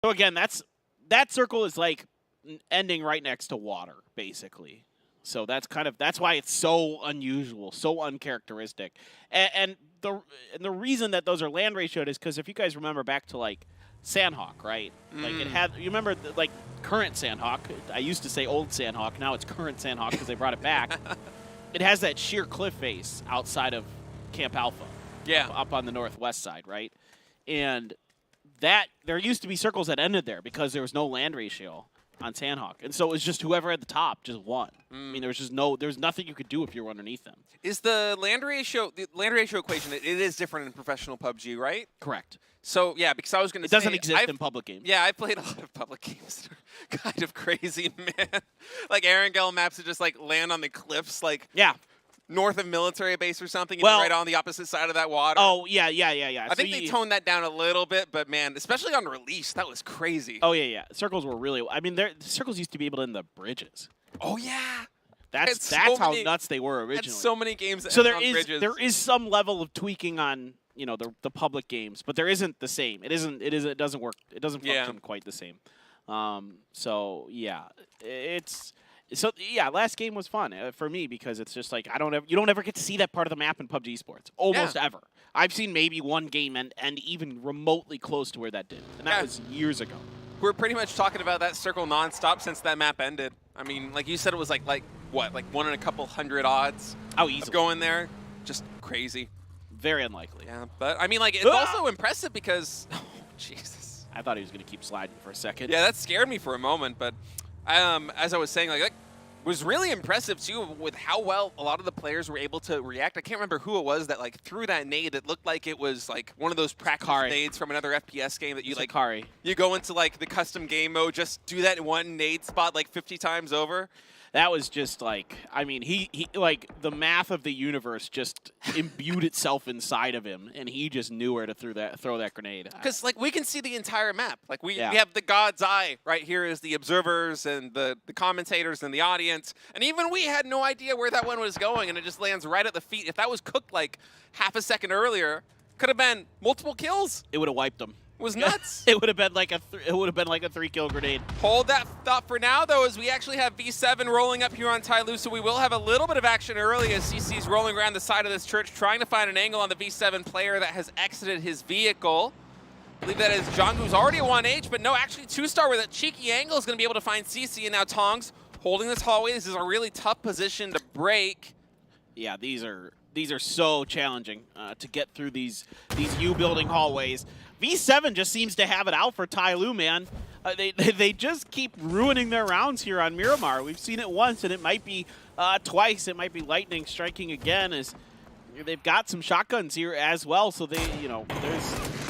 So again, that circle is like ending right next to water, basically. So that's why it's so unusual, so uncharacteristic. And the reason that those are land ratioed is because if you guys remember back to like Sandhawk, right? Like it had, you remember like current Sandhawk. I used to say old Sandhawk. Now it's current Sandhawk because they brought it back. It has that sheer cliff face outside of Camp Alpha. Yeah. Up on the northwest side, right? And that there used to be circles that ended there because there was no land ratio on Sandhawk. And so it was just whoever at the top just won. I mean, there's nothing you could do if you were underneath them. Is the land ratio equation, it is different in professional PUBG, right? Correct. So, yeah, because I was going to say... It doesn't exist in public games. Yeah, I played a lot of public games that are kind of crazy, man. Like, Erangel maps that just, like, land on the cliffs, like... Yeah. North of military base or something, well, right on the opposite side of that water. Oh, yeah. I think they toned that down a little bit, but, man, especially on release, that was crazy. Oh, yeah. Circles were really... I mean, circles used to be able to end the bridges. Oh, yeah. That's how nuts they were originally. Had so many games that so bridges. there is some level of tweaking on the public games, but there isn't the same. It doesn't work. It doesn't function quite the same. So yeah, last game was fun for me because it's just like you don't ever get to see that part of the map in PUBG Esports almost ever. I've seen maybe one game end even remotely close to where that did, and that was years ago. We're pretty much talking about that circle nonstop since that map ended. I mean, like you said, it was like what, like 1 in a couple hundred odds. Oh, easily. Of going there, just crazy. Very unlikely. Yeah, but I mean, like it's also impressive because, oh Jesus, I thought he was gonna keep sliding for a second. Yeah, that scared me for a moment, but as I was saying, like was really impressive too with how well a lot of the players were able to react. I can't remember who it was that like threw that nade that looked like it was like one of those practice nades from another FPS game that you like. Kari. You go into like the custom game mode, just do that one nade spot like 50 times over. That was just like, I mean, he like the math of the universe just imbued itself inside of him, and he just knew where to throw that grenade. Because like we can see the entire map. Like we have the God's eye right here as the observers and the commentators and the audience, and even we had no idea where that one was going, and it just lands right at the feet. If that was cooked like half a second earlier, could have been multiple kills. It would have wiped them. It was nuts. It would have been like a 3-kill grenade. Hold that thought for now, though, as we actually have V7 rolling up here on Tyloo, so we will have a little bit of action early as CC's rolling around the side of this church, trying to find an angle on the V7 player that has exited his vehicle. I believe that is Jong, who's already a 1H, but no, actually 2-star with a cheeky angle is going to be able to find CC, and now Tongs holding this hallway. This is a really tough position to break. Yeah, these are so challenging to get through these U-building hallways. V7 just seems to have it out for Tyloo, man. They just keep ruining their rounds here on Miramar. We've seen it once, and it might be twice. It might be lightning striking again, as they've got some shotguns here as well. So there's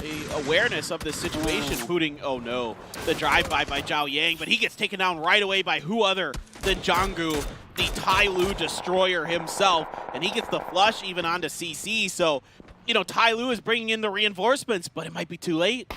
a awareness of this situation. Putting, oh no, the drive-by by Zhao Yang, but he gets taken down right away by who other than Jonggu, the Tyloo destroyer himself, and he gets the flush even onto CC. So, Tyloo is bringing in the reinforcements, but it might be too late.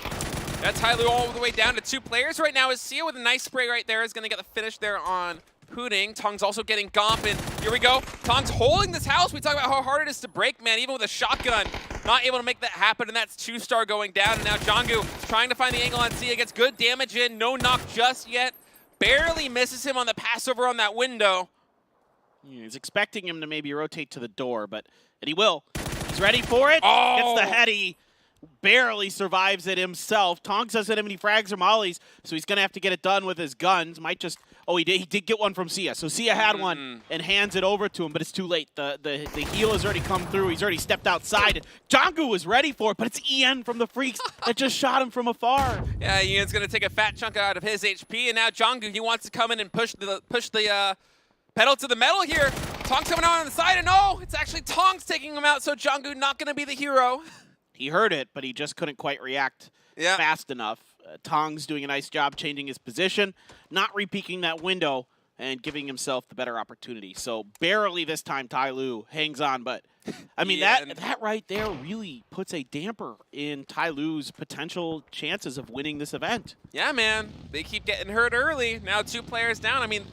That's Tyloo all the way down to 2 players right now. Is Sia with a nice spray right there is going to get the finish there on Pudding. Tong's also getting Gomp, and here we go. Tong's holding this house. We talk about how hard it is to break, man, even with a shotgun. Not able to make that happen, and that's 2-star going down. And now Jonggu trying to find the angle on Sia. Gets good damage in. No knock just yet. Barely misses him on the pass over on that window. He's expecting him to maybe rotate to the door, and he will. He's ready for it. Gets the heady. Barely survives it himself. Tongs doesn't have any frags or mollies, so he's going to have to get it done with his guns. Might just... Oh, he did get one from Sia. So Sia had one and hands it over to him, but it's too late. The heal has already come through. He's already stepped outside. Jonggu was ready for it, but it's Ian from the Freaks that just shot him from afar. Yeah, Ian's going to take a fat chunk out of his HP, and now Jonggu, he wants to come in and push the pedal to the metal here. Tong's coming out on the side, and no, it's actually Tong's taking him out, so Jonggu not going to be the hero. He heard it, but he just couldn't quite react fast enough. Tong's doing a nice job changing his position, not re-peeking that window, and giving himself the better opportunity. So barely this time Tyloo hangs on, but I mean, that right there really puts a damper in Tyloo's potential chances of winning this event. Yeah, man. They keep getting hurt early. Now 2 players down. I mean,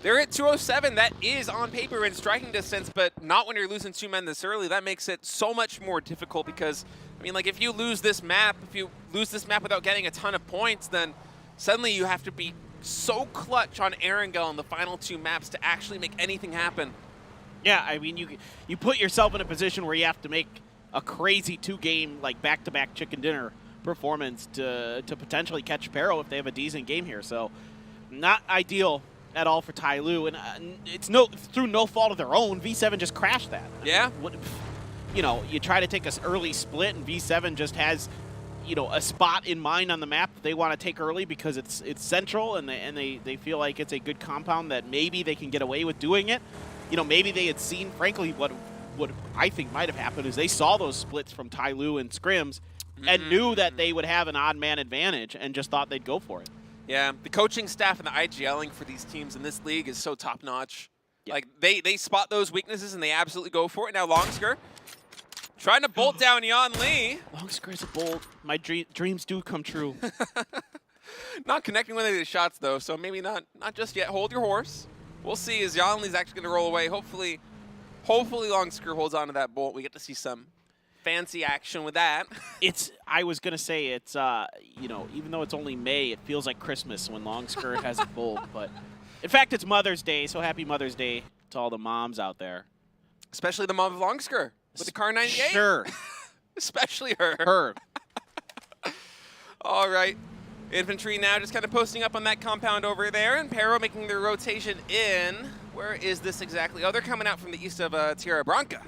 they're at 207. That is on paper in striking distance, but not when you're losing 2 men this early. That makes it so much more difficult because, I I mean, like, if you lose this map, without getting a ton of points, then suddenly you have to be so clutch on Erangel in the final 2 maps to actually make anything happen. Yeah, I mean, you put yourself in a position where you have to make a crazy 2-game, like, back-to-back chicken dinner performance to potentially catch Pero if they have a decent game here. So not ideal at all for Tyloo, and it's through no fault of their own. V7 just crashed that. Yeah. You know, you try to take an early split, and V7 just has, you know, a spot in mind on the map that they want to take early because it's central, and they feel like it's a good compound that maybe they can get away with doing it. You know, maybe they had seen, frankly, what I think might have happened is they saw those splits from Tyloo and Scrims and knew that they would have an odd man advantage and just thought they'd go for it. Yeah, the coaching staff and the IGLing for these teams in this league is so top-notch. Yeah. Like, they spot those weaknesses and they absolutely go for it. Now Longsker trying to bolt down Yan Lee. Longsker is a bold. My dreams do come true. Not connecting with any of the shots, though, so maybe not just yet. Hold your horse. We'll see as Yan Lee's actually going to roll away. Hopefully Longsker holds on to that bolt. We get to see some fancy action with that. I was going to say, it's, you know, even though it's only May, it feels like Christmas when Longsker has a bolt. But, in fact, it's Mother's Day, so happy Mother's Day to all the moms out there. Especially the mom of Longsker with the Car 98. Sure. Especially her. Her. All right. Infantry now just kind of posting up on that compound over there, and Pero making their rotation in. Where is this exactly? Oh, they're coming out from the east of Tierra Branca.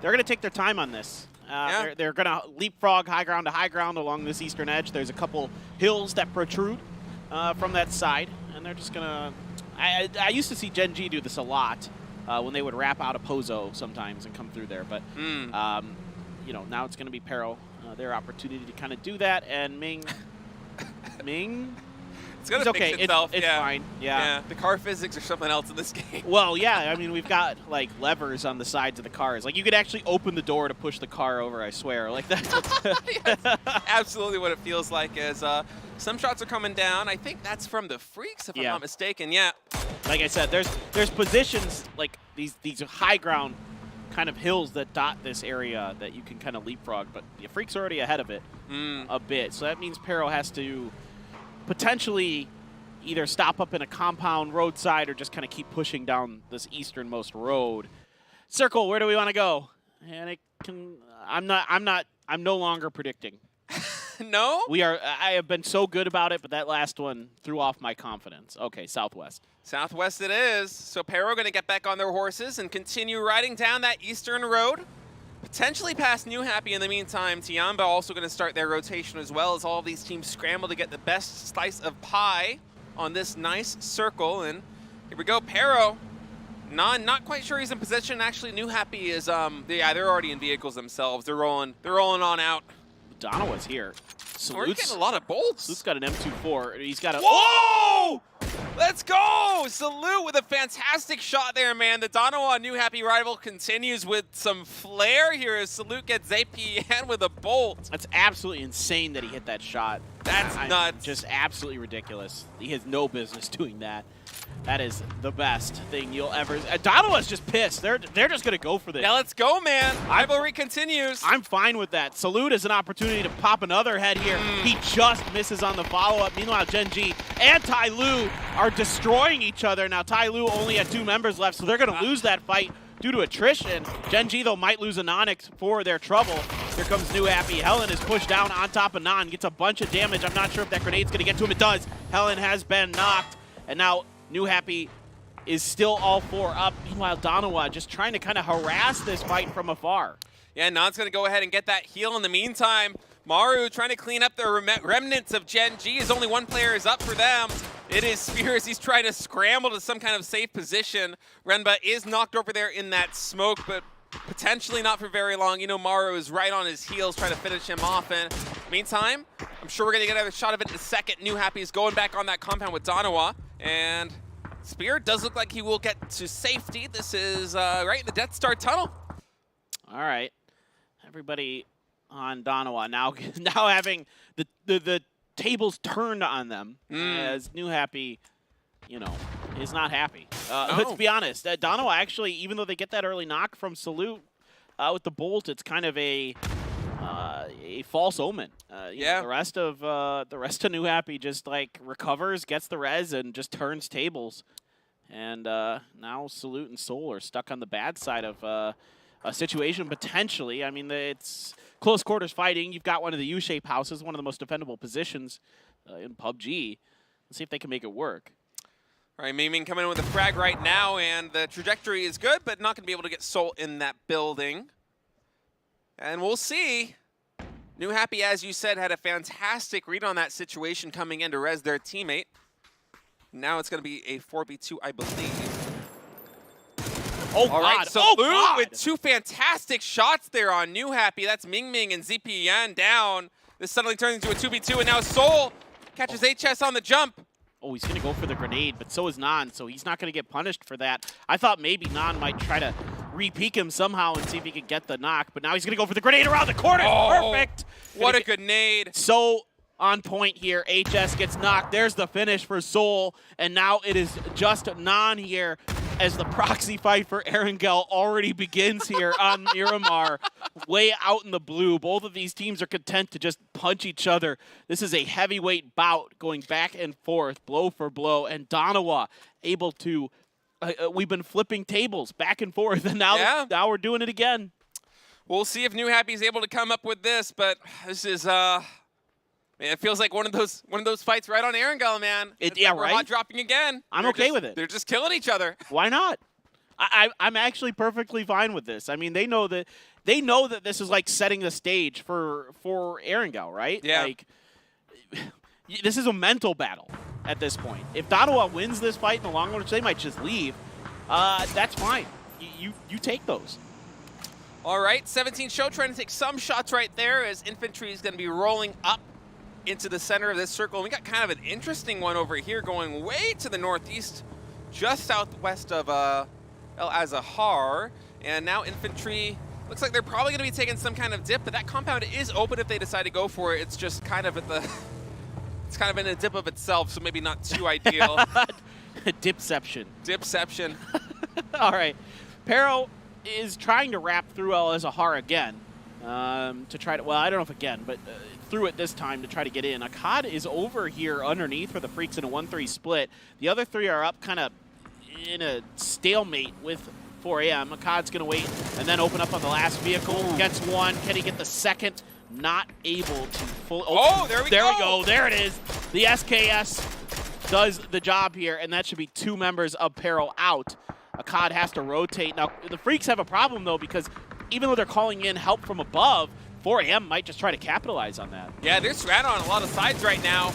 They're going to take their time on this. Yeah. They're going to leapfrog high ground to high ground along this eastern edge. There's a couple hills that protrude from that side, and they're just going to... I used to see Gen G do this a lot when they would wrap out a Pozo sometimes and come through there. But, you know, now it's going to be Pero, their opportunity to kind of do that, and Ming... It's going to fix itself. It's fine. Yeah. The car physics are something else in this game. Well, yeah. I mean, we've got, like, levers on the sides of the cars. Like, you could actually open the door to push the car over, I swear. Like, that's absolutely what it feels like as some shots are coming down. I think that's from the Freaks, if I'm not mistaken. Yeah. Like I said, there's positions, like, these high ground kind of hills that dot this area that you can kind of leapfrog. But the Freak's already ahead of it a bit. So that means Pero has to potentially either stop up in a compound roadside or just kind of keep pushing down this easternmost road. Circle, where do we want to go? And it can. I'm no longer predicting. No? I have been so good about it, but that last one threw off my confidence. Okay, southwest. Southwest it is. So Pero going to get back on their horses and continue riding down that eastern road. Potentially past New Happy in the meantime. Tiamba also going to start their rotation as well as all of these teams scramble to get the best slice of pie on this nice circle. And here we go, Pero. Not quite sure he's in position. Actually, New Happy is, they're already in vehicles themselves. They're rolling on out. Donawa's here. We're getting a lot of bolts. Salute's got an M24. He's got a... Whoa! Let's go! Salute with a fantastic shot there, man. The Donawa New Happy rival continues with some flair here as Salute gets APN with a bolt. That's absolutely insane that he hit that shot. That's nuts. Just absolutely ridiculous. He has no business doing that. That is the best thing you'll ever... Donawa's just pissed. They're just going to go for this. Now let's go, man. Rivalry continues. I'm fine with that. Salute is an opportunity to pop another head here. He just misses on the follow-up. Meanwhile, Gen G and Tyloo are destroying each other. Now, Tyloo only had 2 members left, so they're going to lose that fight due to attrition. Gen G, though, might lose Anonix for their trouble. Here comes New Happy. Helen is pushed down on top of Nan. Gets a bunch of damage. I'm not sure if that grenade's going to get to him. It does. Helen has been knocked. And now New Happy is still all 4 up. Meanwhile, Donawa just trying to kind of harass this fight from afar. Yeah, Nan's going to go ahead and get that heal in the meantime. Maru trying to clean up the remnants of Gen G as only 1 player is up for them. It is Spears. He's trying to scramble to some kind of safe position. Renba is knocked over there in that smoke, but potentially not for very long. You know, Maru is right on his heels trying to finish him off. And meantime, I'm sure we're going to get another shot of it in a second. New Happy is going back on that compound with Donawa. And Spear does look like he will get to safety. This is right in the Death Star tunnel. All right. Everybody on Donawa now having the tables turned on them as New Happy, you know, is not happy. Let's be honest. Donawa actually, even though they get that early knock from Salute with the bolt, it's kind of a a false omen. Yeah. The rest of New Happy just like recovers, gets the res, and just turns tables. And now Salute and Soul are stuck on the bad side of a situation potentially. I mean, it's close quarters fighting. You've got one of the U-shaped houses, one of the most defendable positions in PUBG. Let's see if they can make it work. All right, Ming coming in with a frag right now, and the trajectory is good, but not going to be able to get Soul in that building. And we'll see. New Happy, as you said, had a fantastic read on that situation coming in to res their teammate. Now it's going to be a 4v2, I believe. Oh, all right, God. Salute with two fantastic shots there on New Happy. That's Ming and ZPN down. This suddenly turns into a 2v2, and now Soul catches HS on the jump. Oh, he's going to go for the grenade, but so is Nan, so he's not going to get punished for that. I thought maybe Nan might try to re-peek him somehow and see if he could get the knock, but now he's going to go for the grenade around the corner. Oh, perfect. What a grenade. So on point here. HS gets knocked. There's the finish for Soul, and now it is just Nan here as the proxy fight for Erangel already begins here on Miramar, way out in the blue. Both of these teams are content to just punch each other. This is a heavyweight bout going back and forth, blow for blow, and Donawa able to, we've been flipping tables back and forth, and now we're doing it again. We'll see if New Happy is able to come up with this, but this is, man, it feels like one of those fights right on Erangel, man. Yeah, we're right? hot dropping again. I'm okay with it. They're just killing each other. Why not? I'm actually perfectly fine with this. I mean, they know that this is like setting the stage for Erangel, right? Yeah. Like, this is a mental battle at this point. If Donawa wins this fight in the long run, which they might just leave, that's fine. You take those. All right, 17 Show trying to take some shots right there as Infantry is going to be rolling up into the center of this circle. We got kind of an interesting one over here going way to the northeast, just southwest of El Azahar. And now Infantry, looks like they're probably going to be taking some kind of dip, but that compound is open if they decide to go for it. It's just kind of it's kind of in a dip of itself, so maybe not too ideal. Dipception. Dipception. All right. Pero is trying to wrap through El Azahar again to try to, well, I don't know if again, but through it this time to try to get in. Akkad is over here underneath for the Freaks in a 1-3 split. The other three are up kind of in a stalemate with 4 a.m. Akkad's going to wait and then open up on the last vehicle. Gets one. Can he get the second? Not able to full. Oh, there we go. There we go. There it is. The SKS does the job here, and that should be two members of Peril out. Akkad has to rotate. Now, the Freaks have a problem, though, because even though they're calling in help from above, 4 a.m. might just try to capitalize on that. Yeah, they're surrounded on a lot of sides right now.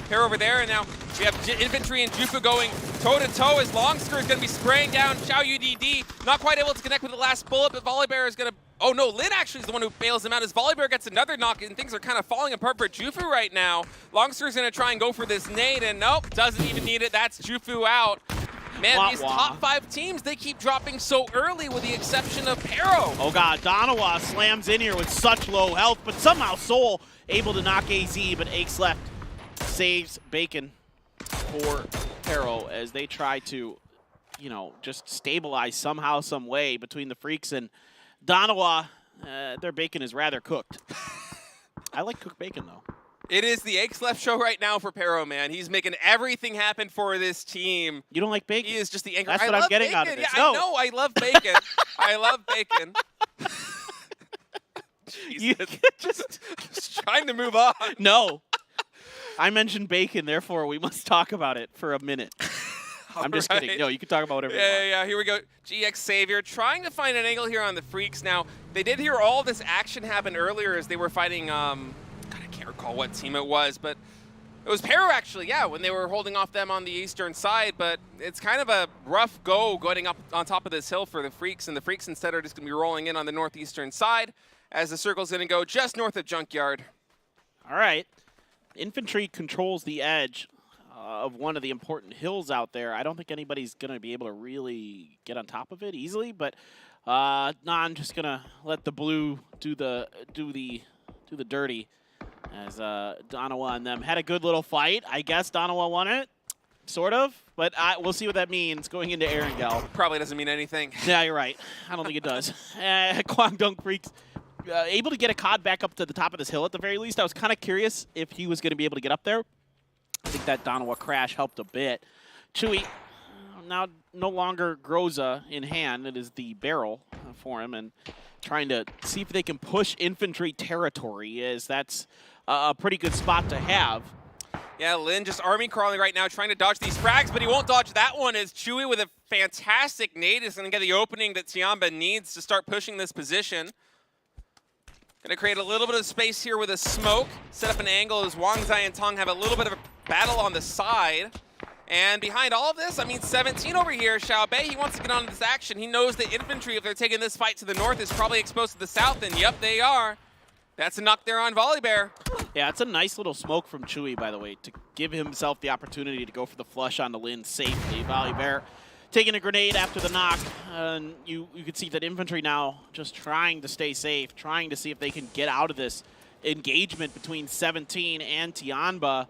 Pair over there, and now we have Infantry and Jufu going toe-to-toe as Longsker is going to be spraying down Xiao UDD. Not quite able to connect with the last bullet, but Volleybear is going to... Oh, no, Lin actually is the one who bails him out as Volleybear gets another knock, and things are kind of falling apart for Jufu right now. Longsker is going to try and go for this nade, and nope, doesn't even need it. That's Jufu out. Man, these top 5 teams, they keep dropping so early with the exception of Pero. Oh, God. Donawa slams in here with such low health, but somehow Soul able to knock AZ, but Aches left saves Bacon for Pero as they try to, you know, just stabilize somehow, some way between the Freaks and Donawa. Their bacon is rather cooked. I like cooked bacon, though. It is the Aches Left show right now for Pero, man. He's making everything happen for this team. You don't like bacon? He is just the anchor. That's what I'm getting bacon. out of this. Yeah, No. I know. I love bacon. I love bacon. You just trying to move on. No. I mentioned bacon, therefore we must talk about it for a minute. I'm just kidding. No, you can talk about whatever you want. Yeah. Here we go. GX Savior trying to find an angle here on the Freaks. Now, they did hear all this action happen earlier as they were fighting, God, I can't recall what team it was, but it was Pero actually, yeah, when they were holding off them on the eastern side, but it's kind of a rough go going up on top of this hill for the Freaks, and the Freaks instead are just going to be rolling in on the northeastern side as the circle's going to go just north of Junkyard. All right. Infantry controls the edge of one of the important hills out there. I don't think anybody's going to be able to really get on top of it easily, but I'm just going to let the blue do the dirty as Donawa and them had a good little fight. I guess Donawa won it, sort of, but we'll see what that means going into Erangel. Probably doesn't mean anything. Yeah, you're right. I don't think it does. Guangdong Freaks able to get a COD back up to the top of this hill at the very least. I was kind of curious if he was going to be able to get up there. I think that Donawa crash helped a bit. Chewy now no longer Groza in hand. It is the barrel for him, and trying to see if they can push infantry territory, as that's a pretty good spot to have. Yeah, Lin just army crawling right now, trying to dodge these frags, but he won't dodge that one, as Chewy with a fantastic nade is going to get the opening that Tiamba needs to start pushing this position. Going to create a little bit of space here with a smoke, set up an angle as Wang Zai and Tong have a little bit of a battle on the side. And behind all of this, I mean, 17 over here, Xiaobei, he wants to get on this action. He knows that infantry, if they're taking this fight to the north, is probably exposed to the south, and yep, they are. That's a knock there on Volleybear. Yeah, it's a nice little smoke from Chewy, by the way, to give himself the opportunity to go for the flush on the Lin safely. Volleybear taking a grenade after the knock, and you can see that infantry now just trying to stay safe, trying to see if they can get out of this engagement between 17 and Tianba.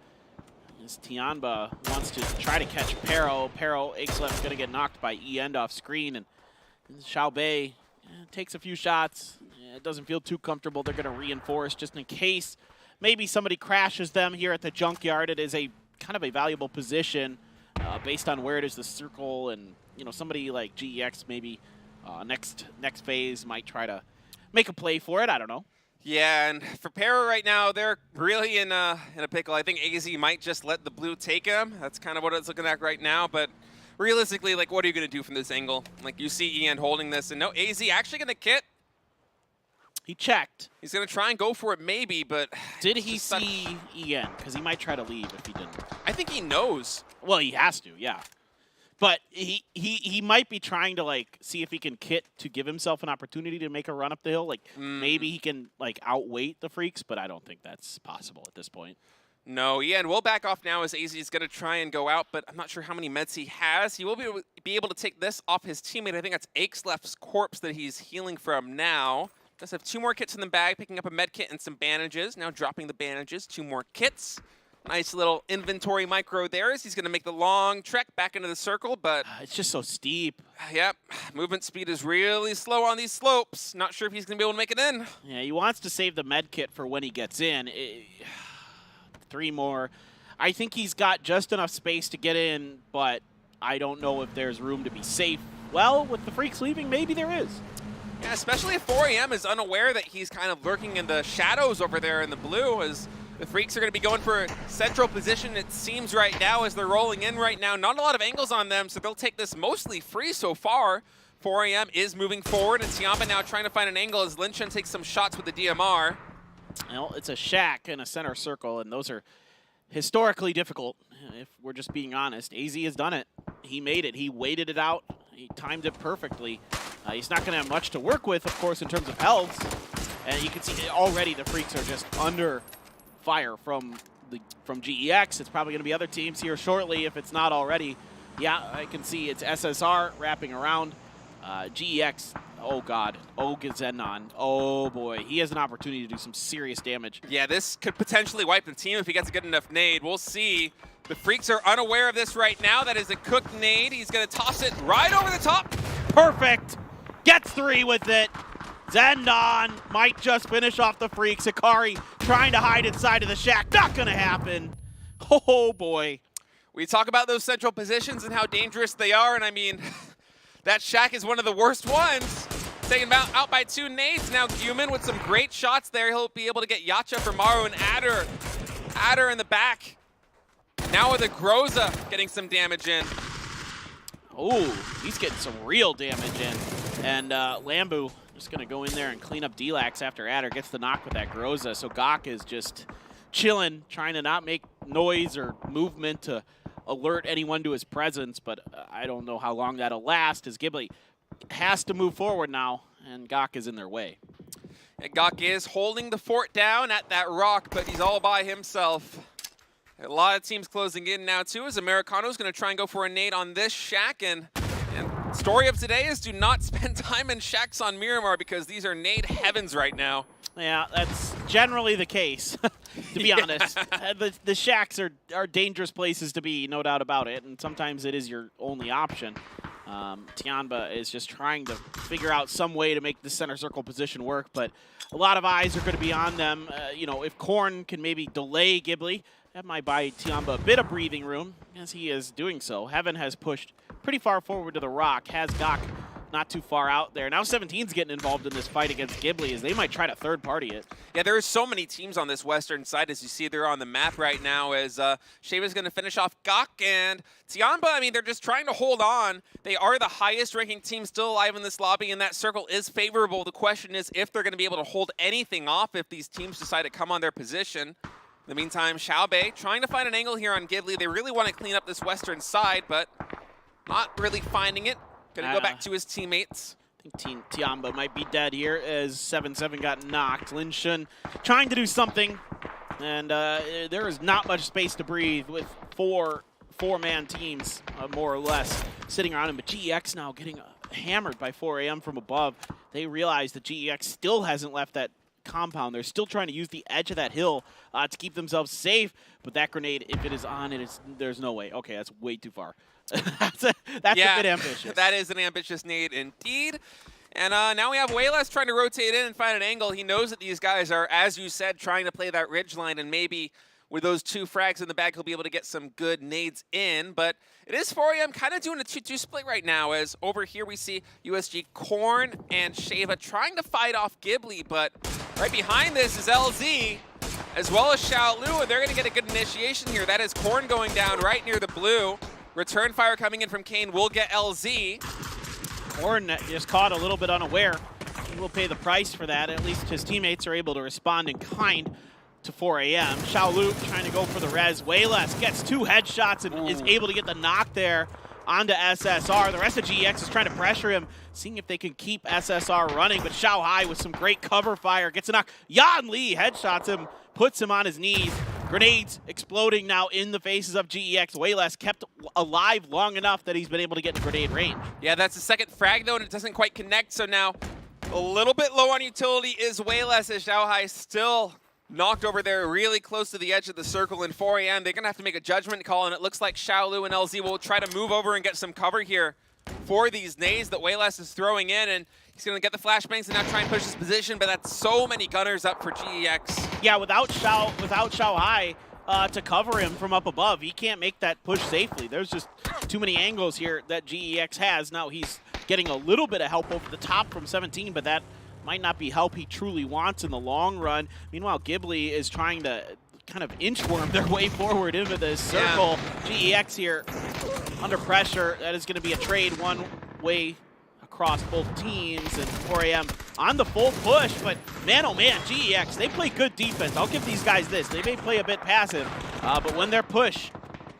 As Tianba wants to try to catch Pero. Pero, Ixlef's going to get knocked by E-End off screen, and Xiaobei takes a few shots. It doesn't feel too comfortable. They're going to reinforce just in case maybe somebody crashes them here at the junkyard. It is a kind of a valuable position based on where it is the circle, and somebody like GEX maybe next phase might try to make a play for it. I don't know. Yeah, and for Pero right now, they're really in a pickle. I think AZ might just let the blue take him. That's kind of what it's looking at right now, but realistically, like, what are you going to do from this angle? Like, you see Ian holding this, and no, AZ actually going to kit. He checked. He's going to try and go for it maybe, but... Did he see Ian? Because he might try to leave if he didn't. I think he knows. Well, he has to, yeah. But he might be trying to, like, see if he can kit to give himself an opportunity to make a run up the hill. Like, maybe he can, like, outweight the Freaks, but I don't think that's possible at this point. No, Ian will back off now as AZ is going to try and go out, but I'm not sure how many meds he has. He will be able to take this off his teammate. I think that's Ixlef's corpse that he's healing from now. Does have 2 more kits in the bag, picking up a med kit and some bandages. Now dropping the bandages, 2 more kits. Nice little inventory micro there as he's going to make the long trek back into the circle, but... It's just so steep. Yep, movement speed is really slow on these slopes. Not sure if he's going to be able to make it in. Yeah, he wants to save the med kit for when he gets in. 3 more. I think he's got just enough space to get in, but I don't know if there's room to be safe. Well, with the Freaks leaving, maybe there is. Yeah, especially if 4AM is unaware that he's kind of lurking in the shadows over there in the blue, as the Freaks are going to be going for a central position, it seems, right now, as they're rolling in right now. Not a lot of angles on them, so they'll take this mostly free so far. 4AM is moving forward, and Tiamba now trying to find an angle as Linchen takes some shots with the DMR. Well, it's a shack in a center circle, and those are historically difficult, if we're just being honest. AZ has done it. He made it. He waited it out. He timed it perfectly. He's not going to have much to work with, of course, in terms of health. And you can see already the Freaks are just under fire from GEX. It's probably going to be other teams here shortly if it's not already. Yeah, I can see it's SSR wrapping around. GEX, oh God, Zenon. Oh boy, he has an opportunity to do some serious damage. Yeah, this could potentially wipe the team if he gets a good enough nade. We'll see. The Freaks are unaware of this right now. That is a cooked nade. He's going to toss it right over the top. Perfect. Gets 3 with it. Zenon might just finish off the Freaks. Akari trying to hide inside of the shack. Not going to happen. Oh boy. We talk about those central positions and how dangerous they are, and I mean, that shack is one of the worst ones. Taken out by 2 nades. Now Guman with some great shots there. He'll be able to get Yacha for Maru and Adder. Adder in the back. Now with a Groza getting some damage in. Oh, he's getting some real damage in. And Lambu just going to go in there and clean up Delax after Adder gets the knock with that Groza. So Gok is just chilling, trying to not make noise or movement to alert anyone to his presence. But I don't know how long that'll last, as Ghibli has to move forward now, and Gok is in their way. Yeah, Gok is holding the fort down at that rock, but he's all by himself. A lot of teams closing in now, too, as Americano's going to try and go for a nade on this shack. And story of today is do not spend time in shacks on Miramar, because these are nade heavens right now. Yeah, that's generally the case, to be honest. The shacks are dangerous places to be, no doubt about it, and sometimes it is your only option. Tianba is just trying to figure out some way to make the center circle position work, but a lot of eyes are going to be on them. You know, if Korn can maybe delay Ghibli, that might buy Tianba a bit of breathing room, as he is doing so. Heaven has pushed pretty far forward to the rock, has Gok not too far out there. Now 17's getting involved in this fight against Ghibli, as they might try to third party it. Yeah, there are so many teams on this western side, as you see they're on the map right now, as Sheva's going to finish off Gok and Tianba. I mean, they're just trying to hold on. They are the highest ranking team still alive in this lobby, and that circle is favorable. The question is if they're going to be able to hold anything off if these teams decide to come on their position. In the meantime, Xiaobei trying to find an angle here on Ghibli. They really want to clean up this western side, but not really finding it. Gonna go back to his teammates. I think Tianba might be dead here as 7-7 got knocked. Lin Shun trying to do something, and there is not much space to breathe with four-man teams, more or less, sitting around him. But GEX now getting hammered by 4 AM from above. They realize that GEX still hasn't left that compound. They're still trying to use the edge of that hill to keep themselves safe, but that grenade, if it is on, there's no way. Okay, that's way too far. that's a bit ambitious. That is an ambitious nade indeed. And now we have Wayless trying to rotate in and find an angle. He knows that these guys are, as you said, trying to play that ridge line, and maybe with those 2 frags in the bag, he'll be able to get some good nades in. But it is 4 AM kind of doing a 2-2 split right now, as over here we see USG, Korn, and Sheva trying to fight off Ghibli, but right behind this is LZ, as well as Xiaolu, and they're going to get a good initiation here. That is Korn going down right near the blue. Return fire coming in from Kane will get LZ. Korn just caught a little bit unaware. He will pay the price for that. At least his teammates are able to respond in kind to 4 AM. Xiaolu trying to go for the res. Wayless gets 2 headshots and is able to get the knock there onto SSR. The rest of GEX is trying to pressure him, seeing if they can keep SSR running, but Xiao Hai with some great cover fire gets a knock. Yan Li headshots him, puts him on his knees. Grenades exploding now in the faces of GEX. Wayless kept alive long enough that he's been able to get in grenade range. Yeah, that's the second frag though, and it doesn't quite connect, so now a little bit low on utility is Wayless, as Xiao Hai still knocked over there really close to the edge of the circle in 4 AM. They're going to have to make a judgment call, and it looks like Xiaolu and LZ will try to move over and get some cover here for these nades that Wayless is throwing in, and he's going to get the flashbangs and now try and push his position, but that's so many gunners up for GEX. Yeah, without Xiao Hai to cover him from up above, he can't make that push safely. There's just too many angles here that GEX has. Now he's getting a little bit of help over the top from 17, but that might not be help he truly wants in the long run. Meanwhile, Ghibli is trying to kind of inchworm their way forward into this circle. Yeah. GEX here under pressure. That is going to be a trade one way across both teams, and 4 AM on the full push, but man, oh man, GEX, they play good defense. I'll give these guys this. They may play a bit passive, but when they're push,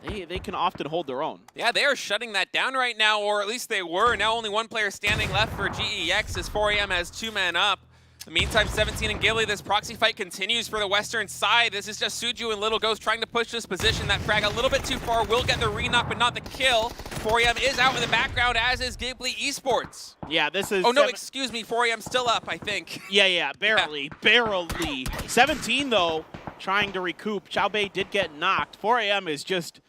they can often hold their own. Yeah, they are shutting that down right now, or at least they were. Now only 1 player standing left for GEX as 4 AM has 2 men up. In the meantime, 17 and Ghibli, this proxy fight continues for the western side. This is just Suju and Little Ghost trying to push this position. That frag a little bit too far, will get the re-knock, but not the kill. 4 AM is out in the background, as is Ghibli Esports. Yeah, this is... Oh, no, excuse me, 4 AM still up, I think. Yeah, barely. 17, though, trying to recoup. Xiaobei did get knocked. 4 AM is just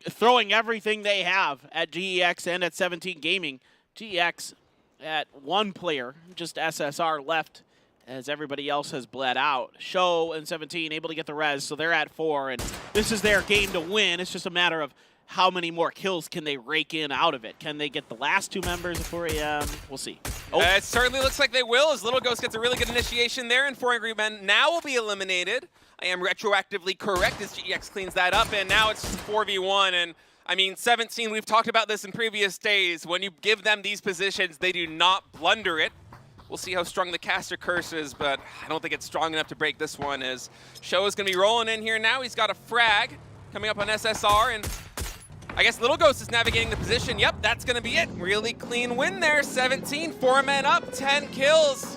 throwing everything they have at GEX and at 17 Gaming. GEX at 1 player, just SSR left, as everybody else has bled out. Show and 17 able to get the res, so they're at 4, and this is their game to win. It's just a matter of how many more kills can they rake in out of it. Can they get the last 2 members of 4 AM? We'll see. Oh. It certainly looks like they will, as Little Ghost gets a really good initiation there, and 4 Angry Men now will be eliminated. I am retroactively correct as GEX cleans that up, and now it's 4v1, and I mean, 17, we've talked about this in previous days. When you give them these positions, they do not blunder it. We'll see how strong the caster curse is, but I don't think it's strong enough to break this one, as Show is going to be rolling in here now. He's got a frag coming up on SSR, and I guess Little Ghost is navigating the position. Yep, that's going to be it. Really clean win there. 17, 4 men up, 10 kills.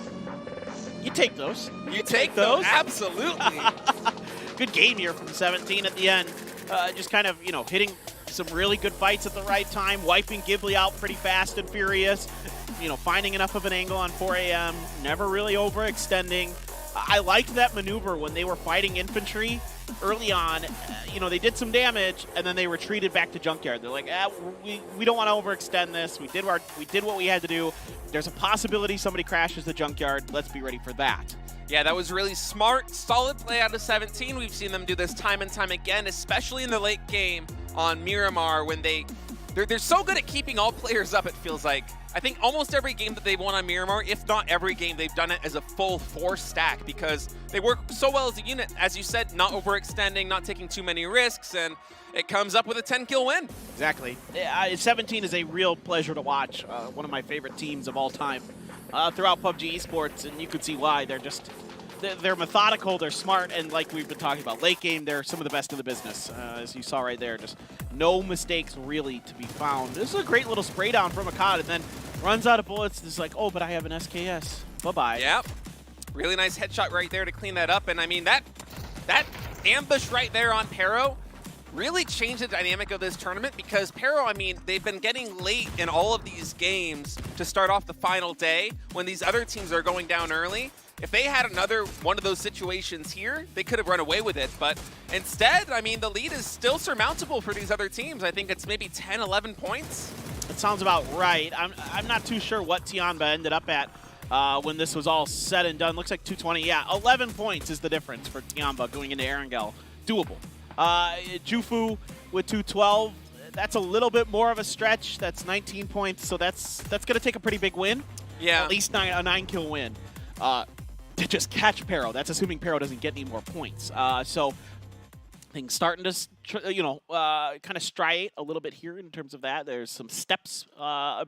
You take those. You take those? Absolutely. Good game here from 17 at the end. Just kind of, hitting some really good fights at the right time, wiping Ghibli out pretty fast and furious, finding enough of an angle on 4 AM, never really overextending. I liked that maneuver when they were fighting infantry early on, you know, they did some damage and then they retreated back to Junkyard. They're like, we don't want to overextend this. We did what we had to do. There's a possibility somebody crashes the Junkyard. Let's be ready for that. Yeah, that was really smart, solid play out of 17. We've seen them do this time and time again, especially in the late game on Miramar when they're so good at keeping all players up, it feels like. I think almost every game that they've won on Miramar, if not every game, they've done it as a full 4 stack because they work so well as a unit. As you said, not overextending, not taking too many risks, and it comes up with a 10-kill win. Exactly. 17 is a real pleasure to watch. One of my favorite teams of all time throughout PUBG Esports, and you can see why. They're methodical, they're smart, and like we've been talking about, late game, they're some of the best in the business. As you saw right there, just no mistakes really to be found. This is a great little spray down from Akkad, and then runs out of bullets. It's like, oh, but I have an SKS. Bye-bye. Yep. Really nice headshot right there to clean that up. And I mean, that ambush right there on Pero really changed the dynamic of this tournament because Pero, I mean, they've been getting late in all of these games to start off the final day when these other teams are going down early. If they had another one of those situations here, they could have run away with it. But instead, I mean, the lead is still surmountable for these other teams. I think it's maybe 10, 11 points. That sounds about right. I'm not too sure what Tianba ended up at when this was all said and done. Looks like 220. Yeah, 11 points is the difference for Tianba going into Erangel. Doable. Jufu with 212. That's a little bit more of a stretch. That's 19 points, so that's going to take a pretty big win. Yeah. At least a 9-kill win. To just catch Pero. That's assuming Pero doesn't get any more points. So things starting to, kind of striate a little bit here in terms of that. There's some steps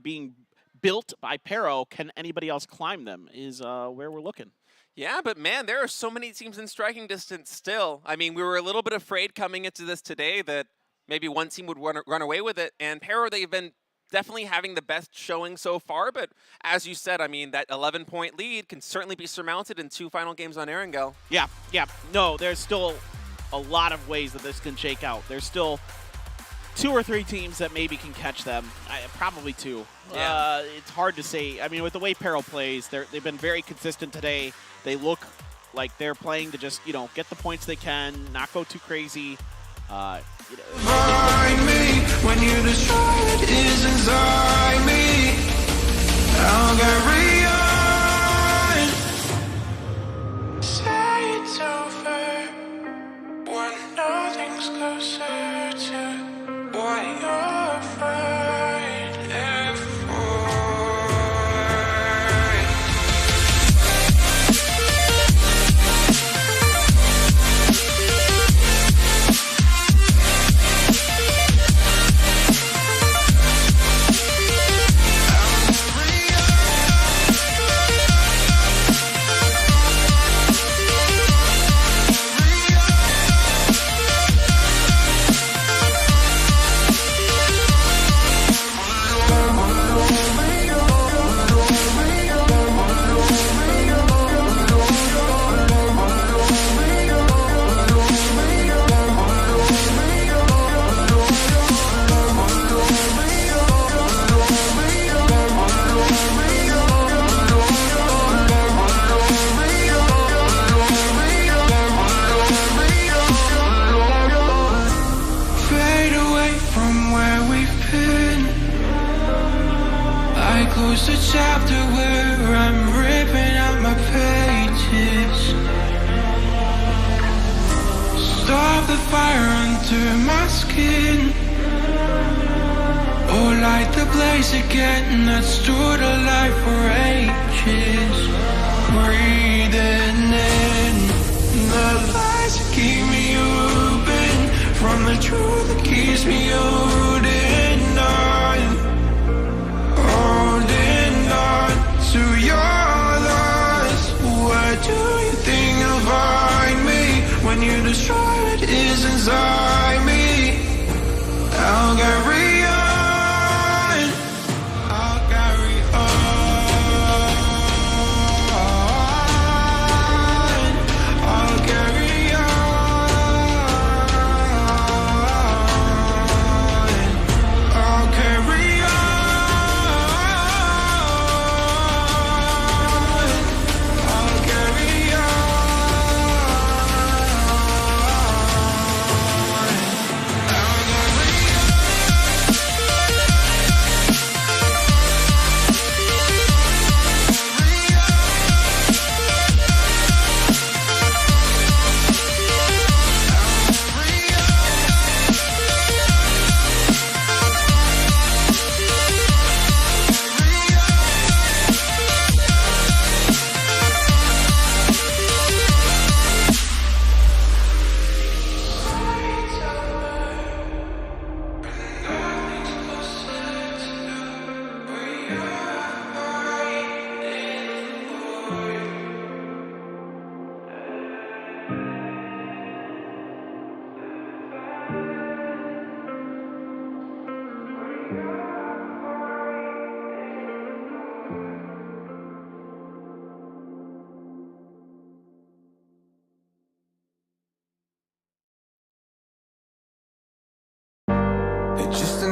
being built by Pero. Can anybody else climb them is where we're looking. Yeah, but man, there are so many teams in striking distance still. I mean, we were a little bit afraid coming into this today that maybe one team would run away with it. And Pero, they've been definitely having the best showing so far, but as you said, I mean, that 11-point lead can certainly be surmounted in 2 final games on Erangel. Yeah. No, there's still a lot of ways that this can shake out. There's still 2 or 3 teams that maybe can catch them. Probably 2. Yeah. It's hard to say. I mean, with the way Pero plays, they've been very consistent today. They look like they're playing to just, get the points they can, not go too crazy. Find me when you destroy it is inside me. I'll carry on. Say it's over when nothing's closer to what you're fighting for. Close the chapter where I'm ripping out my pages. Stop the fire under my skin. Oh, light the blaze again that stood alive for ages. Breathing in the lies that keep me open from the truth that keeps me holding on. Holding on to your loss. Where do you think you'll find me when you destroy what is inside me? I'll carry on. I'll carry on. I'll carry on.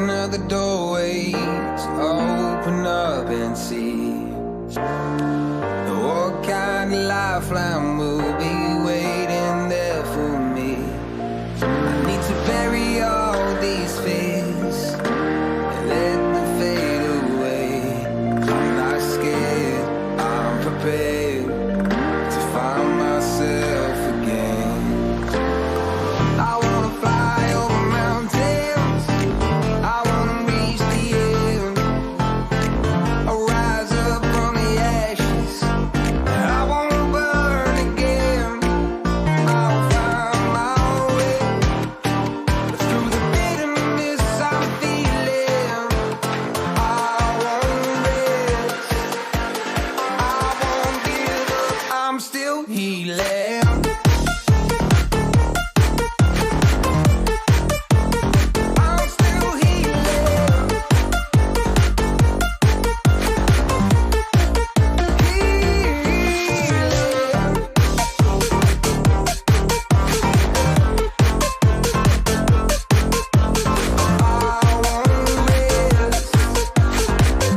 another doorway to open up and see what kind of lifeline will be waiting there for me. I need to bury all these fears and let them fade away. I'm not scared, I'm prepared to find myself again. I wanna fly over mountains, I wanna reach the end. I'll rise up from the ashes, I wanna burn again. I'll find my way through the bitterness I'm feeling. I won't rest, I won't give up, I'm still healing. I'm still healing.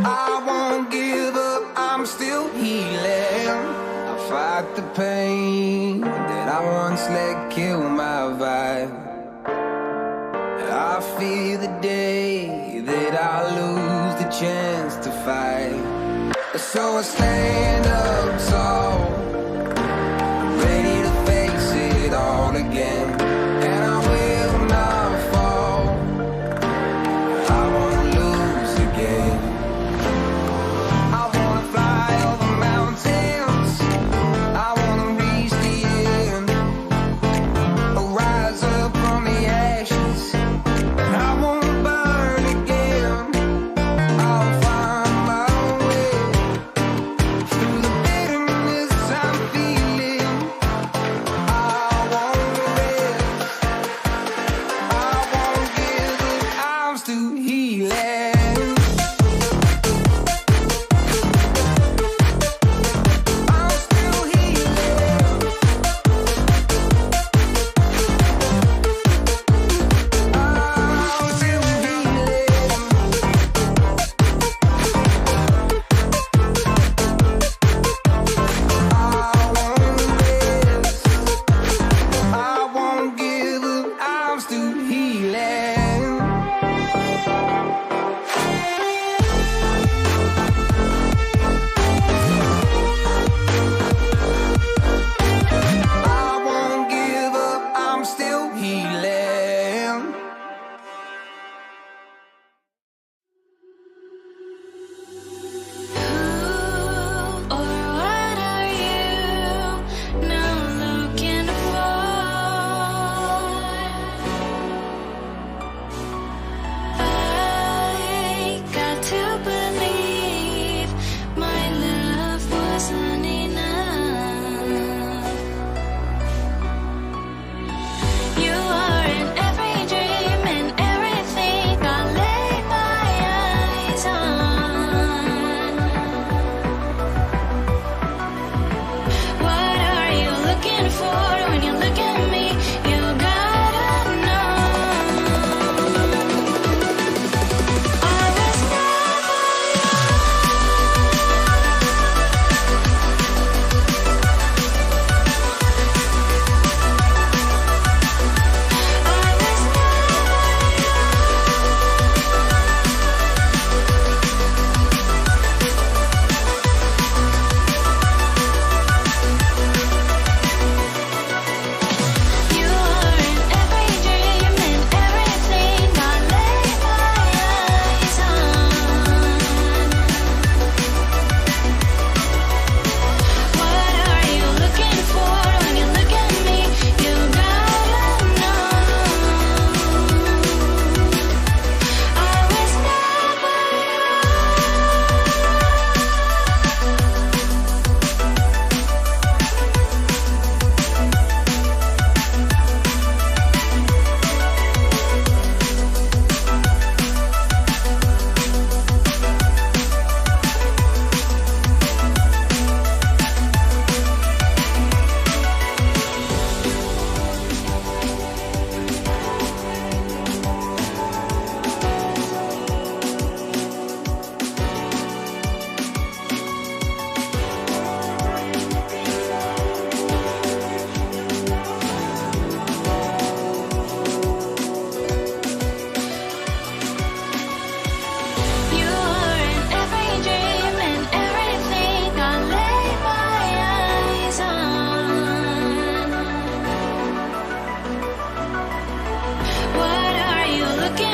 I won't give up, I'm still healing. I fight the pain that I once let kill my vibe. I fear the day that I lose the chance to fight. So I stand up tall, ready to face it all again. And I will not fall, I won't lose again. I wanna fly over mountains, I wanna reach the end. I'll rise up from the ashes, I won't burn again. I'll find my way through the bitterness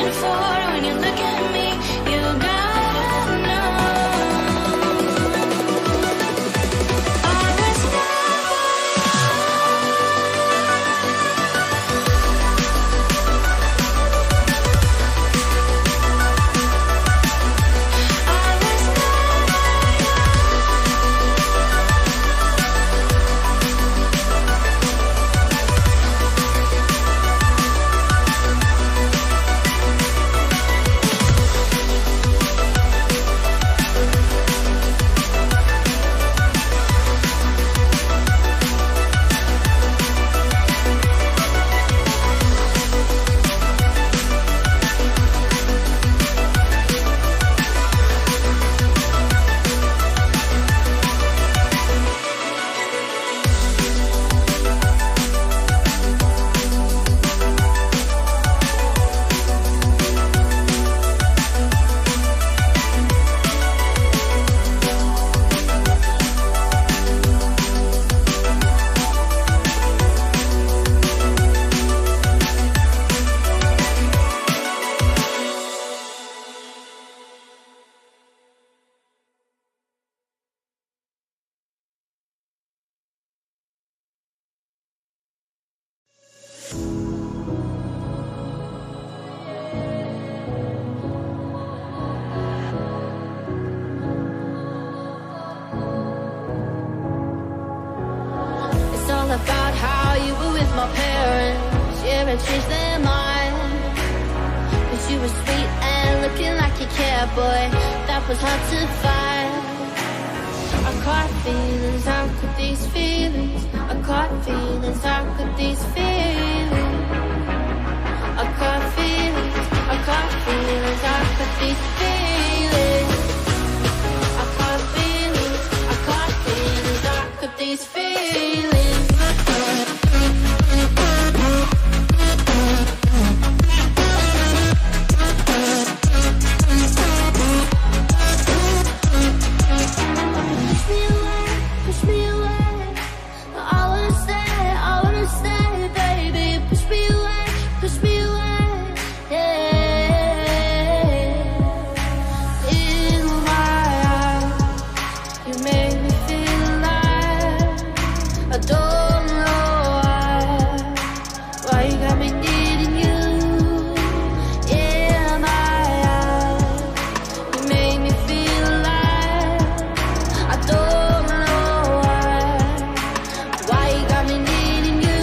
looking for when you look at me. You gotta know. I was It's all about how you were with my parents. You ever changed their mind? Cause you were sweet and looking like you cared, boy. That was hard to find. I caught feelings, how could these feelings? I caught feelings, how could these feelings? I caught feelings, I caught feelings, how could these feelings? I caught feelings, I caught feelings, how could these feelings? Push me away. I wanna stay, baby. Push me away, yeah. In my eyes, you make me feel alive. I don't know why you got me needing you. In my eyes, you make me feel alive. I don't know why you got me needing you.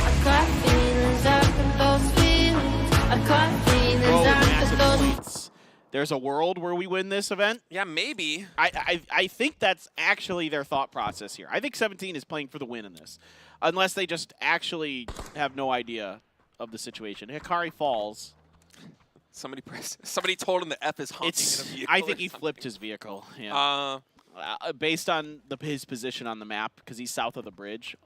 I caught feelings, I got those feelings. I caught feelings, Bro, I massive got those. points. There's a world where we win this event. Yeah, maybe. I think that's actually their thought process here. I think 17 is playing for the win in this, unless they just actually have no idea of the situation. Hikari falls. Somebody told him the F is honking It's. in a vehicle I or think he something. flipped his vehicle. Yeah. Based on his position on the map, because he's south of the bridge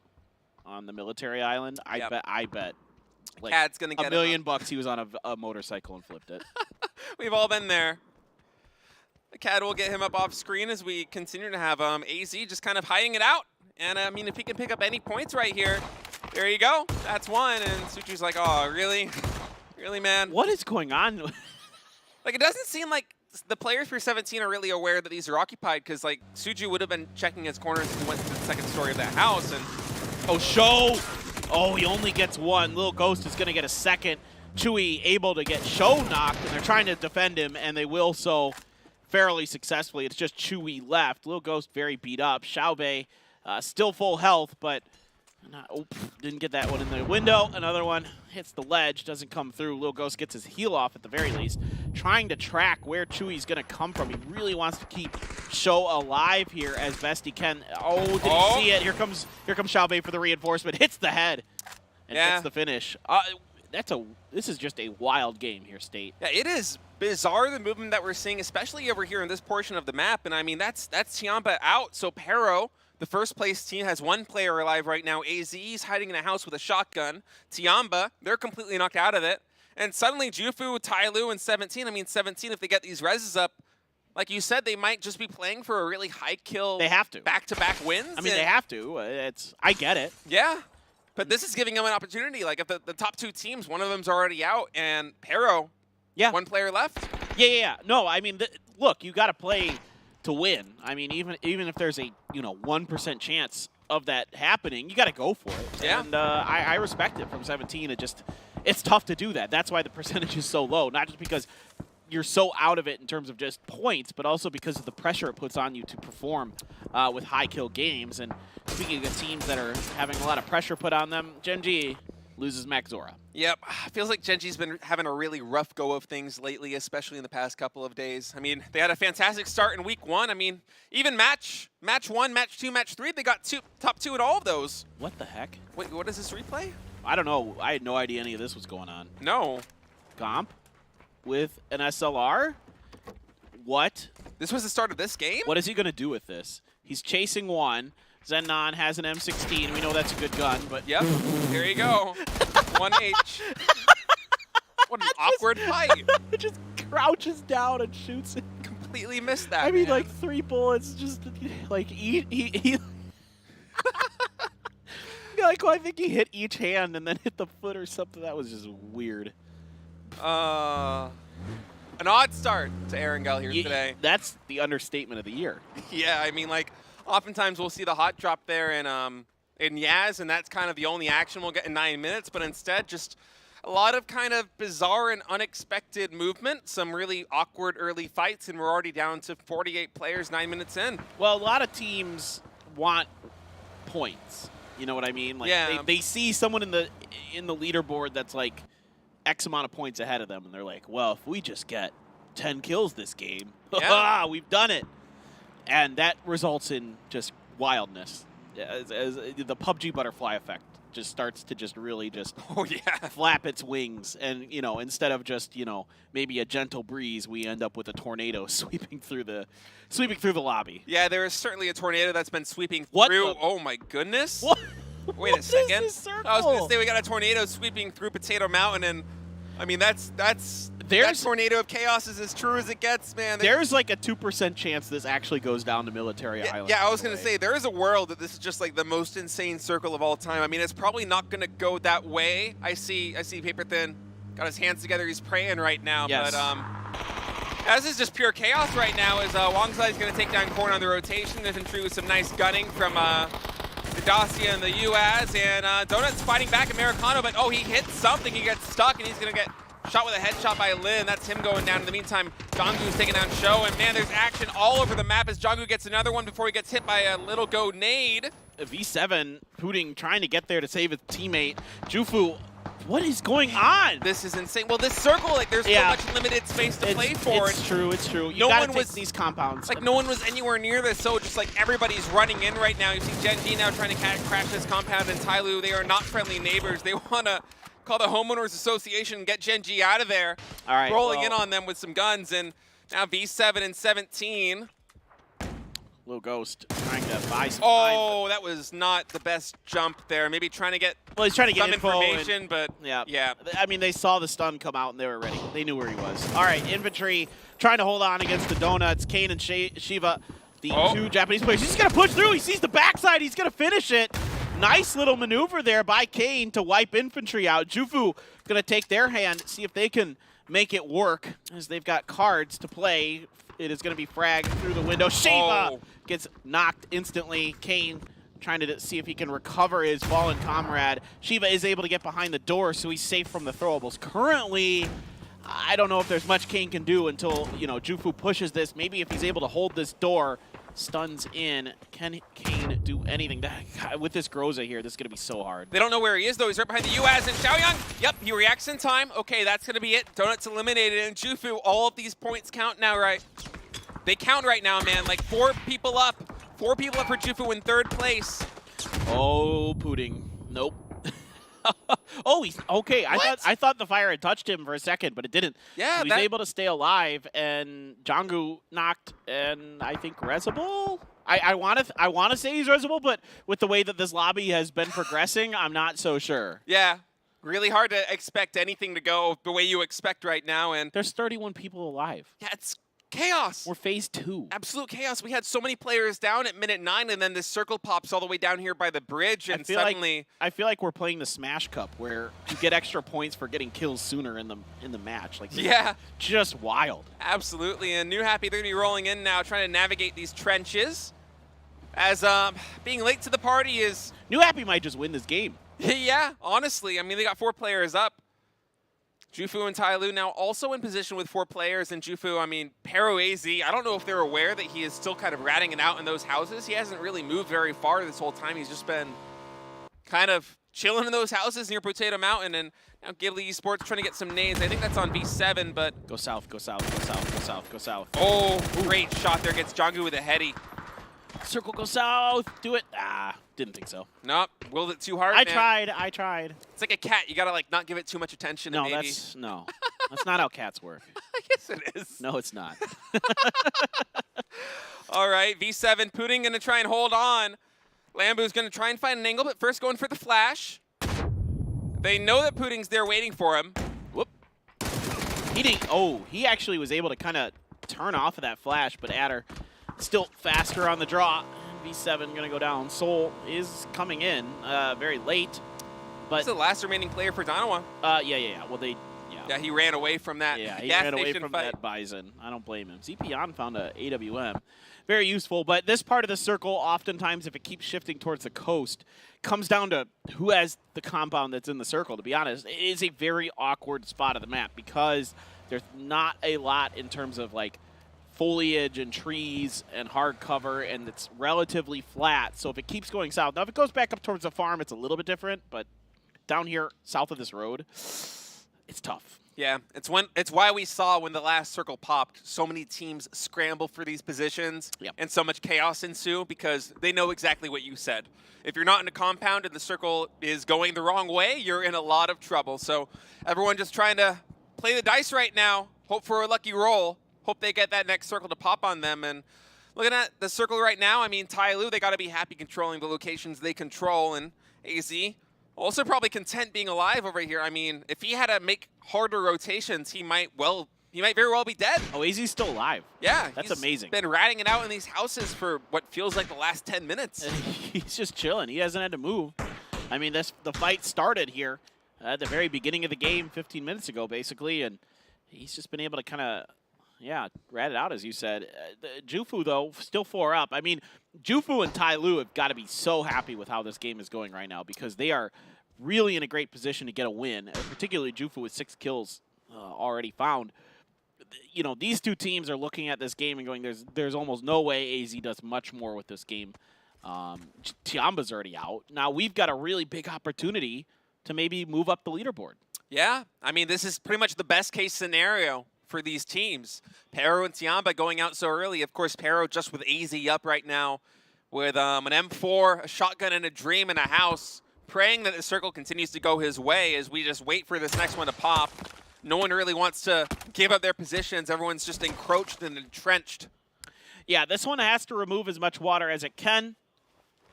on the military island. Yep. I bet. Like Cad's gonna get $1 million bucks. He was on a motorcycle and flipped it. We've all been there. The Cad will get him up off screen as we continue to have AZ just kind of hiding it out. And I mean, if he can pick up any points right here, there you go. That's one. And Suchu's like, oh, really? Really, man? What is going on? Like, it doesn't seem like the players for 17 are really aware that these are occupied because, like, Suju would have been checking his corners as he went to the second story of that house. And Oh, Show. Oh, he only gets one. Little Ghost is going to get a second. Chewy able to get Show knocked, and they're trying to defend him, and they will so fairly successfully. It's just Chewy left. Little Ghost very beat up. Xiaobei still full health, but didn't get that one in the window. Another one hits the ledge, doesn't come through. Little Ghost gets his heel off at the very least. Trying to track where Chewy's going to come from. He really wants to keep Show alive here as best he can. Oh, did he see it? Here comes Xiaobei for the reinforcement. Hits the head and gets the finish. This is just a wild game here, State. yeah, it is bizarre, the movement that we're seeing, especially over here in this portion of the map. And I mean, that's Tiamba out. So Pero, the first place team, has one player alive right now. AZ's hiding in a house with a shotgun. Tiamba, they're completely knocked out of it. And suddenly Jufu, Tyloo, and 17, I mean 17, if they get these reses up, like you said, they might just be playing for a really high kill. They have to. Back-to-back wins. I mean, they have to. I get it. Yeah. But this is giving them an opportunity. Like, if the top 2 teams, one of them's already out, and Pero, one player left. Yeah. No, I mean, look, you got to play to win. I mean, even if there's a 1% chance of that happening, you got to go for it. Yeah. And I respect it from 17. It's tough to do that. That's why the percentage is so low. Not just because you're so out of it in terms of just points, but also because of the pressure it puts on you to perform with high kill games. And speaking of teams that are having a lot of pressure put on them, Gen G loses Maxora. Yep, feels like Gen G's been having a really rough go of things lately, especially in the past couple of days. I mean, they had a fantastic start in week 1. I mean, even match 1, match 2, match 3, they got top 2 in all of those. What the heck? Wait, what is this replay? I don't know. I had no idea any of this was going on. No. Gomp with an SLR? What? This was the start of this game? What is he going to do with this? He's chasing one. Zenon has an M16. We know that's a good gun, but... Yep, here you go. 1H. What an awkward fight. Just crouches down and shoots it. Completely missed that, I mean, man. like 3 bullets, just like he like, well, I think he hit each hand and then hit the foot or something. That was just weird. An odd start to Erangel here today. That's the understatement of the year. Yeah, I mean, like, oftentimes we'll see the hot drop there in Yaz, and that's kind of the only action we'll get in 9 minutes, but instead just a lot of kind of bizarre and unexpected movement, some really awkward early fights, and we're already down to 48 players 9 minutes in. Well, a lot of teams want points. You know what I mean? Like, yeah. They see someone in the leaderboard that's like X amount of points ahead of them, and they're like, well, if we just get 10 kills this game, we've done it. And that results in just wildness. As the PUBG butterfly effect just starts to just really just flap its wings. And, instead of just, maybe a gentle breeze, we end up with a tornado sweeping through the lobby. Yeah, there is certainly a tornado that's been sweeping through. Oh, my goodness. What? Wait a second. What is this circle? I was going to say we got a tornado sweeping through Potato Mountain, and, I mean, that tornado of chaos is as true as it gets, man. There's like a 2% chance this actually goes down to Military Island. Yeah, I was going to say, there is a world that this is just like the most insane circle of all time. I mean, it's probably not going to go that way. I see Paper Thin got his hands together. He's praying right now. Yes. But as is just pure chaos right now, as Wongside is going to take down corner on the rotation. Infantry with some nice gunning from Dacia and the UAZ, and Donut's fighting back Americano, but he hit something. He gets stuck, and he's going to get shot with a headshot by Lin. That's him going down. In the meantime, Jonggu's taking down Show, and man, there's action all over the map as Jonggu gets another one before he gets hit by a little go nade. V7, Pudding trying to get there to save his teammate. Jufu, what is going on? This is insane. Well, this circle, like, there's so much limited space to play for. It's true. You gotta take these compounds. Like, no one was anywhere near this, so just like everybody's running in right now. You see Gen G now trying to crash this compound, and Tyloo, they are not friendly neighbors. They want to call the Homeowners Association and get Gen G out of there. All right, rolling in on them with some guns, and now V7 and 17. Little Ghost trying to buy some time. That was not the best jump there. Maybe trying to get he's trying to get some information, but yeah. I mean, they saw the stun come out and they were ready. They knew where he was. All right, Infantry trying to hold on against the Donuts. Kane and Shiva, the two Japanese players. He's just going to push through. He sees the backside. He's going to finish it. Nice little maneuver there by Kane to wipe Infantry out. Jufu going to take their hand, see if they can make it work, as they've got cards to play. It is going to be fragged through the window. Shiva gets knocked instantly. Kane trying to see if he can recover his fallen comrade. Shiva is able to get behind the door, so he's safe from the throwables. Currently, I don't know if there's much Kane can do until, Jufu pushes this. Maybe if he's able to hold this door, stuns in. Can Kane do anything? God, with this Groza here, this is going to be so hard. They don't know where he is, though. He's right behind the UAZ, and Xiaoyang, yep, he reacts in time. Okay, that's going to be it. Donuts eliminated, and Jufu, all of these points count now, right? They count right now, man. Like, 4 people up. 4 people up for Jufu in 3rd place. Oh, Pudding. Nope. He's okay. I thought the fire had touched him for a second, but it didn't. Yeah, so he's able to stay alive, and Jonggu knocked, and I think Resable. I want to say he's Resable, but with the way that this lobby has been progressing, I'm not so sure. Yeah, really hard to expect anything to go the way you expect right now, and there's 31 people alive. Yeah, it's chaos. We're phase 2. Absolute chaos. We had so many players down at minute 9, and then this circle pops all the way down here by the bridge, and suddenly... I feel like we're playing the Smash Cup, where you get extra points for getting kills sooner in the match. Like, yeah. Just wild. Absolutely, and New Happy, they're going to be rolling in now, trying to navigate these trenches. As being late to the party is... New Happy might just win this game. Yeah, honestly. I mean, they got 4 players up. Jufu and Tai Lu now also in position with 4 players. And Jufu, I mean, Pero AZ, I don't know if they're aware that he is still kind of ratting it out in those houses. He hasn't really moved very far this whole time. He's just been kind of chilling in those houses near Potato Mountain. And now Ghibli Esports trying to get some nades. I think that's on V7, but... Go south, go south, go south, go south, go south. Oh, great shot there. Gets Jongu with a heady. Circle, go south. Do it. Didn't think so. Nope. Willed it too hard, I man. tried. It's like a cat. You got to, like, not give it too much attention. No, and maybe... that's not how cats work. Yes, it is. No, it's not. All right, V7, Pudding going to try and hold on. Lambu's going to try and find an angle, but first going for the flash. They know that Pudding's there waiting for him. Whoop. He didn't. Oh, he actually was able to kind of turn off of that flash, but Adder still faster on the draw. V7 going to go down. Soul is coming in very late. But he's the last remaining player for Danawa. Yeah. Well, Yeah, he ran away from that. Yeah, he gas ran away station from fight. that Bison. I don't blame him. Zepion found a AWM. Very useful, but this part of the circle, oftentimes, if it keeps shifting towards the coast, comes down to who has the compound that's in the circle, to be honest. It is a very awkward spot of the map because there's not a lot in terms of, like, foliage and trees and hard cover, and it's relatively flat. So if it keeps going south, now if it goes back up towards the farm, it's a little bit different, but down here, south of this road, it's tough. Yeah, it's why we saw when the last circle popped, so many teams scramble for these positions and so much chaos ensue because they know exactly what you said. If you're not in a compound and the circle is going the wrong way, you're in a lot of trouble. So everyone just trying to play the dice right now, hope for a lucky roll, hope they get that next circle to pop on them. And looking at the circle right now, I mean, Tai Lu, they got to be happy controlling the locations they control, and AZ also probably content being alive over here. I mean, if he had to make harder rotations, he might very well be dead. Oh, AZ's still alive. Yeah. That's he's amazing. Been ratting it out in these houses for what feels like the last 10 minutes. He's just chilling. He hasn't had to move. I mean, the fight started here at the very beginning of the game 15 minutes ago, basically, and he's just been able to kind of, rat it out, as you said. Jufu, though, still 4 up. I mean, Jufu and Tai Lu have got to be so happy with how this game is going right now because they are really in a great position to get a win, particularly Jufu with 6 kills already found. You know, these two teams are looking at this game and going, there's almost no way AZ does much more with this game. Tiamba's already out. Now we've got a really big opportunity to maybe move up the leaderboard. Yeah, I mean, this is pretty much the best case scenario for these teams. Pero and Tiamba going out so early. Of course, Pero just with AZ up right now with an M4, a shotgun, and a dream in a house, praying that the circle continues to go his way as we just wait for this next one to pop. No one really wants to give up their positions. Everyone's just encroached and entrenched. Yeah, this one has to remove as much water as it can.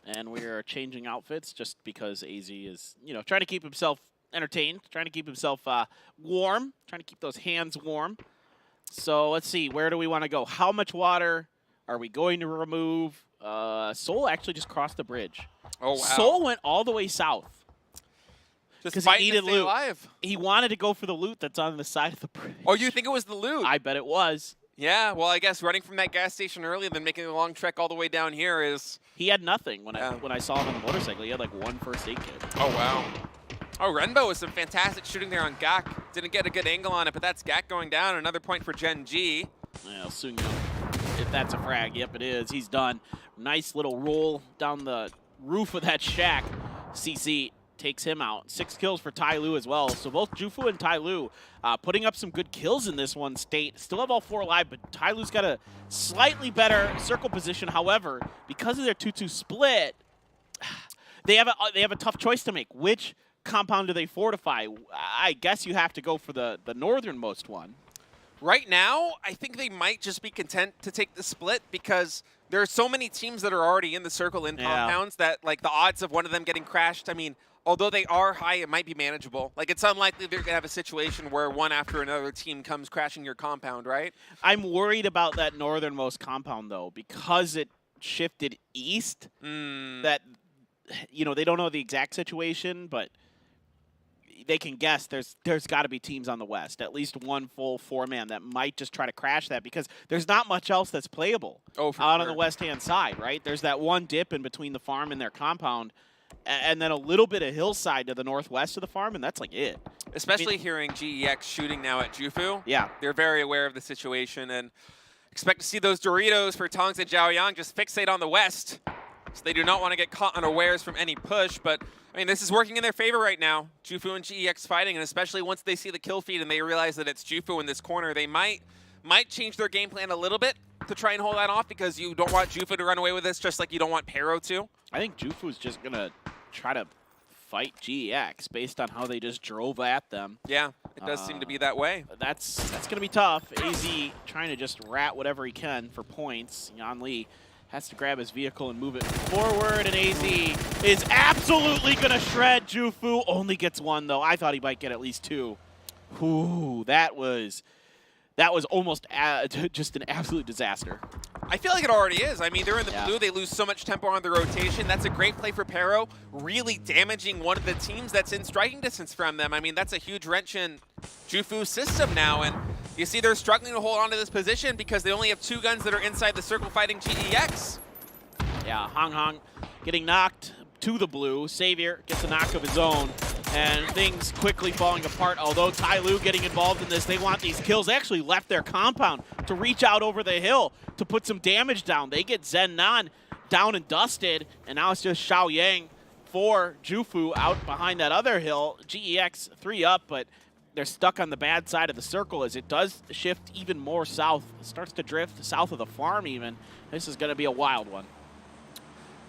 And we are changing outfits just because AZ is, trying to keep himself entertained, trying to keep himself warm, trying to keep those hands warm. So let's see, where do we want to go? How much water are we going to remove? Soul actually just crossed the bridge. Oh, wow. Soul went all the way south. Because he needed loot. Alive. He wanted to go for the loot that's on the side of the bridge. Oh, you think it was the loot? I bet it was. Yeah, well, I guess running from that gas station early and then making a long trek all the way down here is... He had nothing when I saw him on the motorcycle. He had like 1 first aid kit. Oh, wow. Oh, Renbo with some fantastic shooting there on Gak. Didn't get a good angle on it, but that's Gak going down. Another point for Gen G. Yeah, I'll soon know if that's a frag. Yep, it is. He's done. Nice little roll down the roof of that shack. CC takes him out. 6 kills for Tai Lu as well. So both Jufu and Tai Lu putting up some good kills in this one state. Still have all 4 alive, but Tai Lu's got a slightly better circle position. However, because of their 2-2 split, they have a tough choice to make. Which compound do they fortify? I guess you have to go for the northernmost one. Right now, I think they might just be content to take the split because there are so many teams that are already in the circle in compounds that, like, the odds of one of them getting crashed, I mean, although they are high, it might be manageable. Like, it's unlikely they're going to have a situation where one after another team comes crashing your compound, right? I'm worried about that northernmost compound, though, because it shifted east. That, you know, they don't know the exact situation, but they can guess there's got to be teams on the west, at least one full 4-man that might just try to crash that, because there's not much else that's playable out on the west-hand side, right? There's that one dip in between the farm and their compound, and then a little bit of hillside to the northwest of the farm, and that's like it. Especially hearing GEX shooting now at Jufu. Yeah. They're very aware of the situation and expect to see those Doritos for Tongs and Zhaoyang just fixate on the west. So they do not want to get caught unawares from any push, but I mean, this is working in their favor right now. Jufu and GEX fighting, and especially once they see the kill feed and they realize that it's Jufu in this corner, they might change their game plan a little bit to try and hold that off, because you don't want Jufu to run away with this, just like you don't want Pero to. I think Jufu's just going to try to fight GEX based on how they just drove at them. Yeah, it does seem to be that way. That's going to be tough. AZ trying to just rat whatever he can for points. Yan Li has to grab his vehicle and move it forward, and AZ is absolutely going to shred Jufu. Only gets one, though. I thought he might get at least two. Ooh, that was almost just an absolute disaster. I feel like it already is. I mean, they're in the Yeah. blue. They lose so much tempo on the rotation. That's a great play for Pero, really damaging one of the teams that's in striking distance from them. I mean, that's a huge wrench in Jufu's system now, and you see they're struggling to hold on to this position because they only have 2 guns that are inside the circle fighting GEX. Yeah, Hong getting knocked to the blue. Savior gets a knock of his own, and things quickly falling apart. Although Tai Lu getting involved in this, they want these kills. They actually left their compound to reach out over the hill to put some damage down. They get Zen Nan down and dusted, and now it's just Xiao Yang for Jufu out behind that other hill. GEX 3 up, but they're stuck on the bad side of the circle as it does shift even more south. It starts to drift south of the farm even. This is going to be a wild one.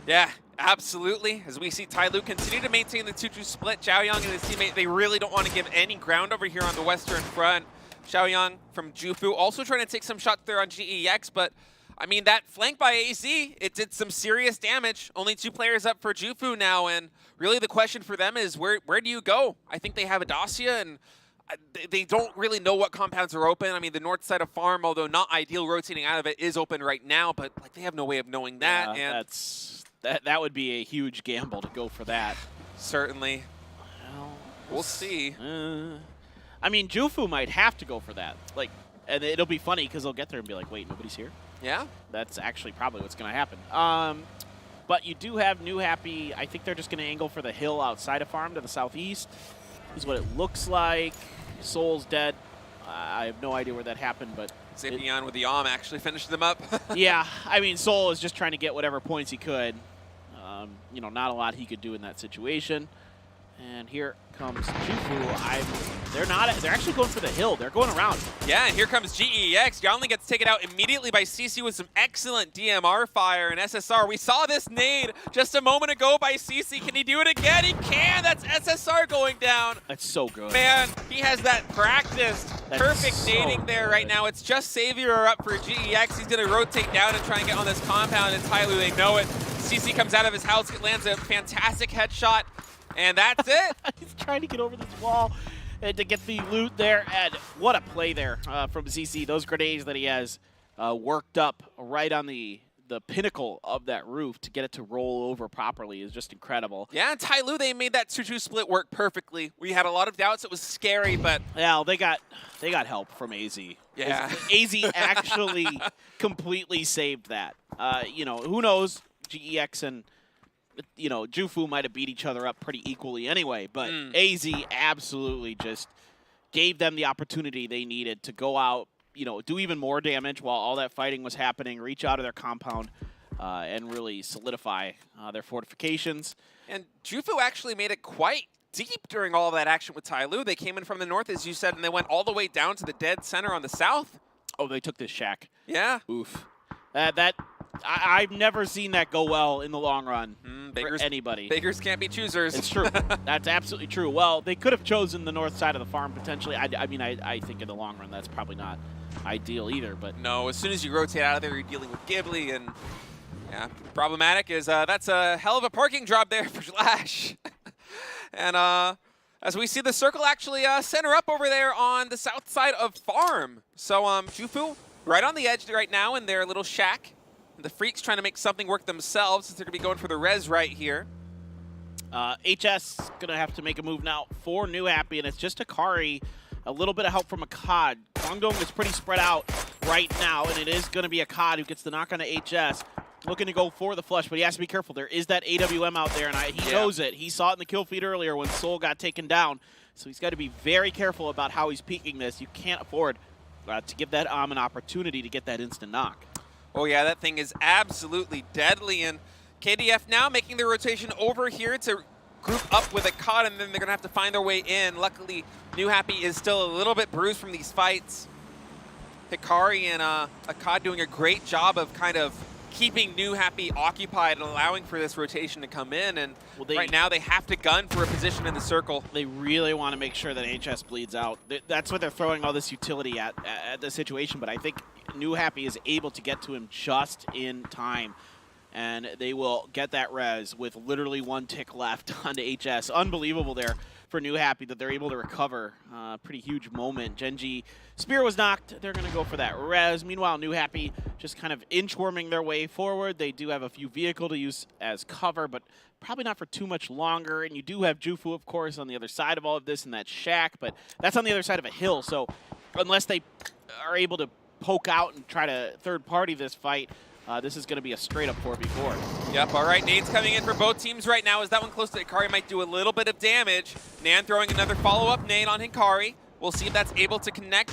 Yeah, absolutely. As we see Tai Lu continue to maintain the 2-2 split, Zhaoyang and his teammate, they really don't want to give any ground over here on the western front. Zhaoyang from Jufu also trying to take some shots there on GEX, but I mean, that flank by AZ, it did some serious damage. Only 2 players up for Jufu now, and really the question for them is where do you go? I think they have a Dacia, and they don't really know what compounds are open. I mean, the north side of farm, although not ideal rotating out of it, is open right now, but like they have no way of knowing that. Yeah, and that would be a huge gamble to go for that. Certainly. Well, We'll see. I mean, Jufu might have to go for that. Like, and it'll be funny because they'll get there and be like, wait, nobody's here? Yeah. That's actually probably what's going to happen. But you do have New Happy. I think they're just going to angle for the hill outside of farm to the southeast. Is what it looks like. Soul's dead. I have no idea where that happened, but Zipion with the Om actually finished them up. yeah, I mean, Soul is just trying to get whatever points he could. You know, not a lot he could do in that situation. And here comes Jufu. They're actually going for the hill. They're going around. Yeah, and here comes GEX. Yonli gets taken out immediately by CC with some excellent DMR fire and SSR. We saw this nade just a moment ago by CC. Can he do it again? He can. That's SSR going down. That's so good. Man, he has that practiced. That's Perfect so nading there right good. now. It's just Savior up for GEX. He's going to rotate down and try and get on this compound, and Tai Lu, they know it. CC comes out of his house, lands a fantastic headshot, and that's it. He's trying to get over this wall and to get the loot there. And what a play there from CC. Those grenades that he has worked up right on the pinnacle of that roof to get it to roll over properly is just incredible. Yeah, and Tai Lu, they made that 2-2 split work perfectly. We had a lot of doubts. It was scary, but Yeah, they got help from AZ. Yeah. AZ actually completely saved that. You know, who knows? GEX and Jufu might have beat each other up pretty equally anyway, but AZ absolutely just gave them the opportunity they needed to go out, do even more damage while all that fighting was happening, reach out of their compound, and really solidify their fortifications. And Jufu actually made it quite deep during all of that action with Tai Lu. They came in from the north, as you said, and they went all the way down to the dead center on the south. Oh, they took this shack. Yeah. Oof. I've never seen that go well in the long run for anybody. Beggars can't be choosers. It's true. That's absolutely true. Well, they could have chosen the north side of the farm potentially. I mean, I think in the long run that's probably not ideal either. But no, as soon as you rotate out of there, you're dealing with Ghibli, and yeah, problematic is that's a hell of a parking job there for Slash. And as we see the circle actually center up over there on the south side of Farm. So Jufu right on the edge right now in their little shack. The Freaks trying to make something work themselves since they're going to be going for the res right here. HS going to have to make a move now for New Happy, and it's just Akari. A little bit of help from Akkad. Guangdong is pretty spread out right now, and it is going to be Akkad who gets the knock on to HS. Looking to go for the flush, but he has to be careful. There is that AWM out there, and he knows it. He saw it in the kill feed earlier when Soul got taken down. So he's got to be very careful about how he's peeking this. You can't afford to give that an opportunity to get that instant knock. Oh yeah, that thing is absolutely deadly, and KDF now making the rotation over here to group up with Akkad, and then they're going to have to find their way in. Luckily, New Happy is still a little bit bruised from these fights. Hikari and Akkad doing a great job of kind of keeping New Happy occupied and allowing for this rotation to come in. And right now they have to gun for a position in the circle. They really want to make sure that HS bleeds out. That's what they're throwing all this utility at the situation, but I think New Happy is able to get to him just in time. And they will get that res with literally 1 tick left onto HS. Unbelievable there for New Happy that they're able to recover. Pretty huge moment. Genji Spear was knocked. They're going to go for that res. Meanwhile, New Happy just kind of inchworming their way forward. They do have a few vehicle to use as cover, but probably not for too much longer. And you do have Jufu, of course, on the other side of all of this in that shack, but that's on the other side of a hill. So unless they are able to poke out and try to third-party this fight, this is going to be a straight-up 4v4. Yep, all right, nades coming in for both teams right now. As that one close to Hikari might do a little bit of damage. Nan throwing another follow-up nade on Hikari. We'll see if that's able to connect.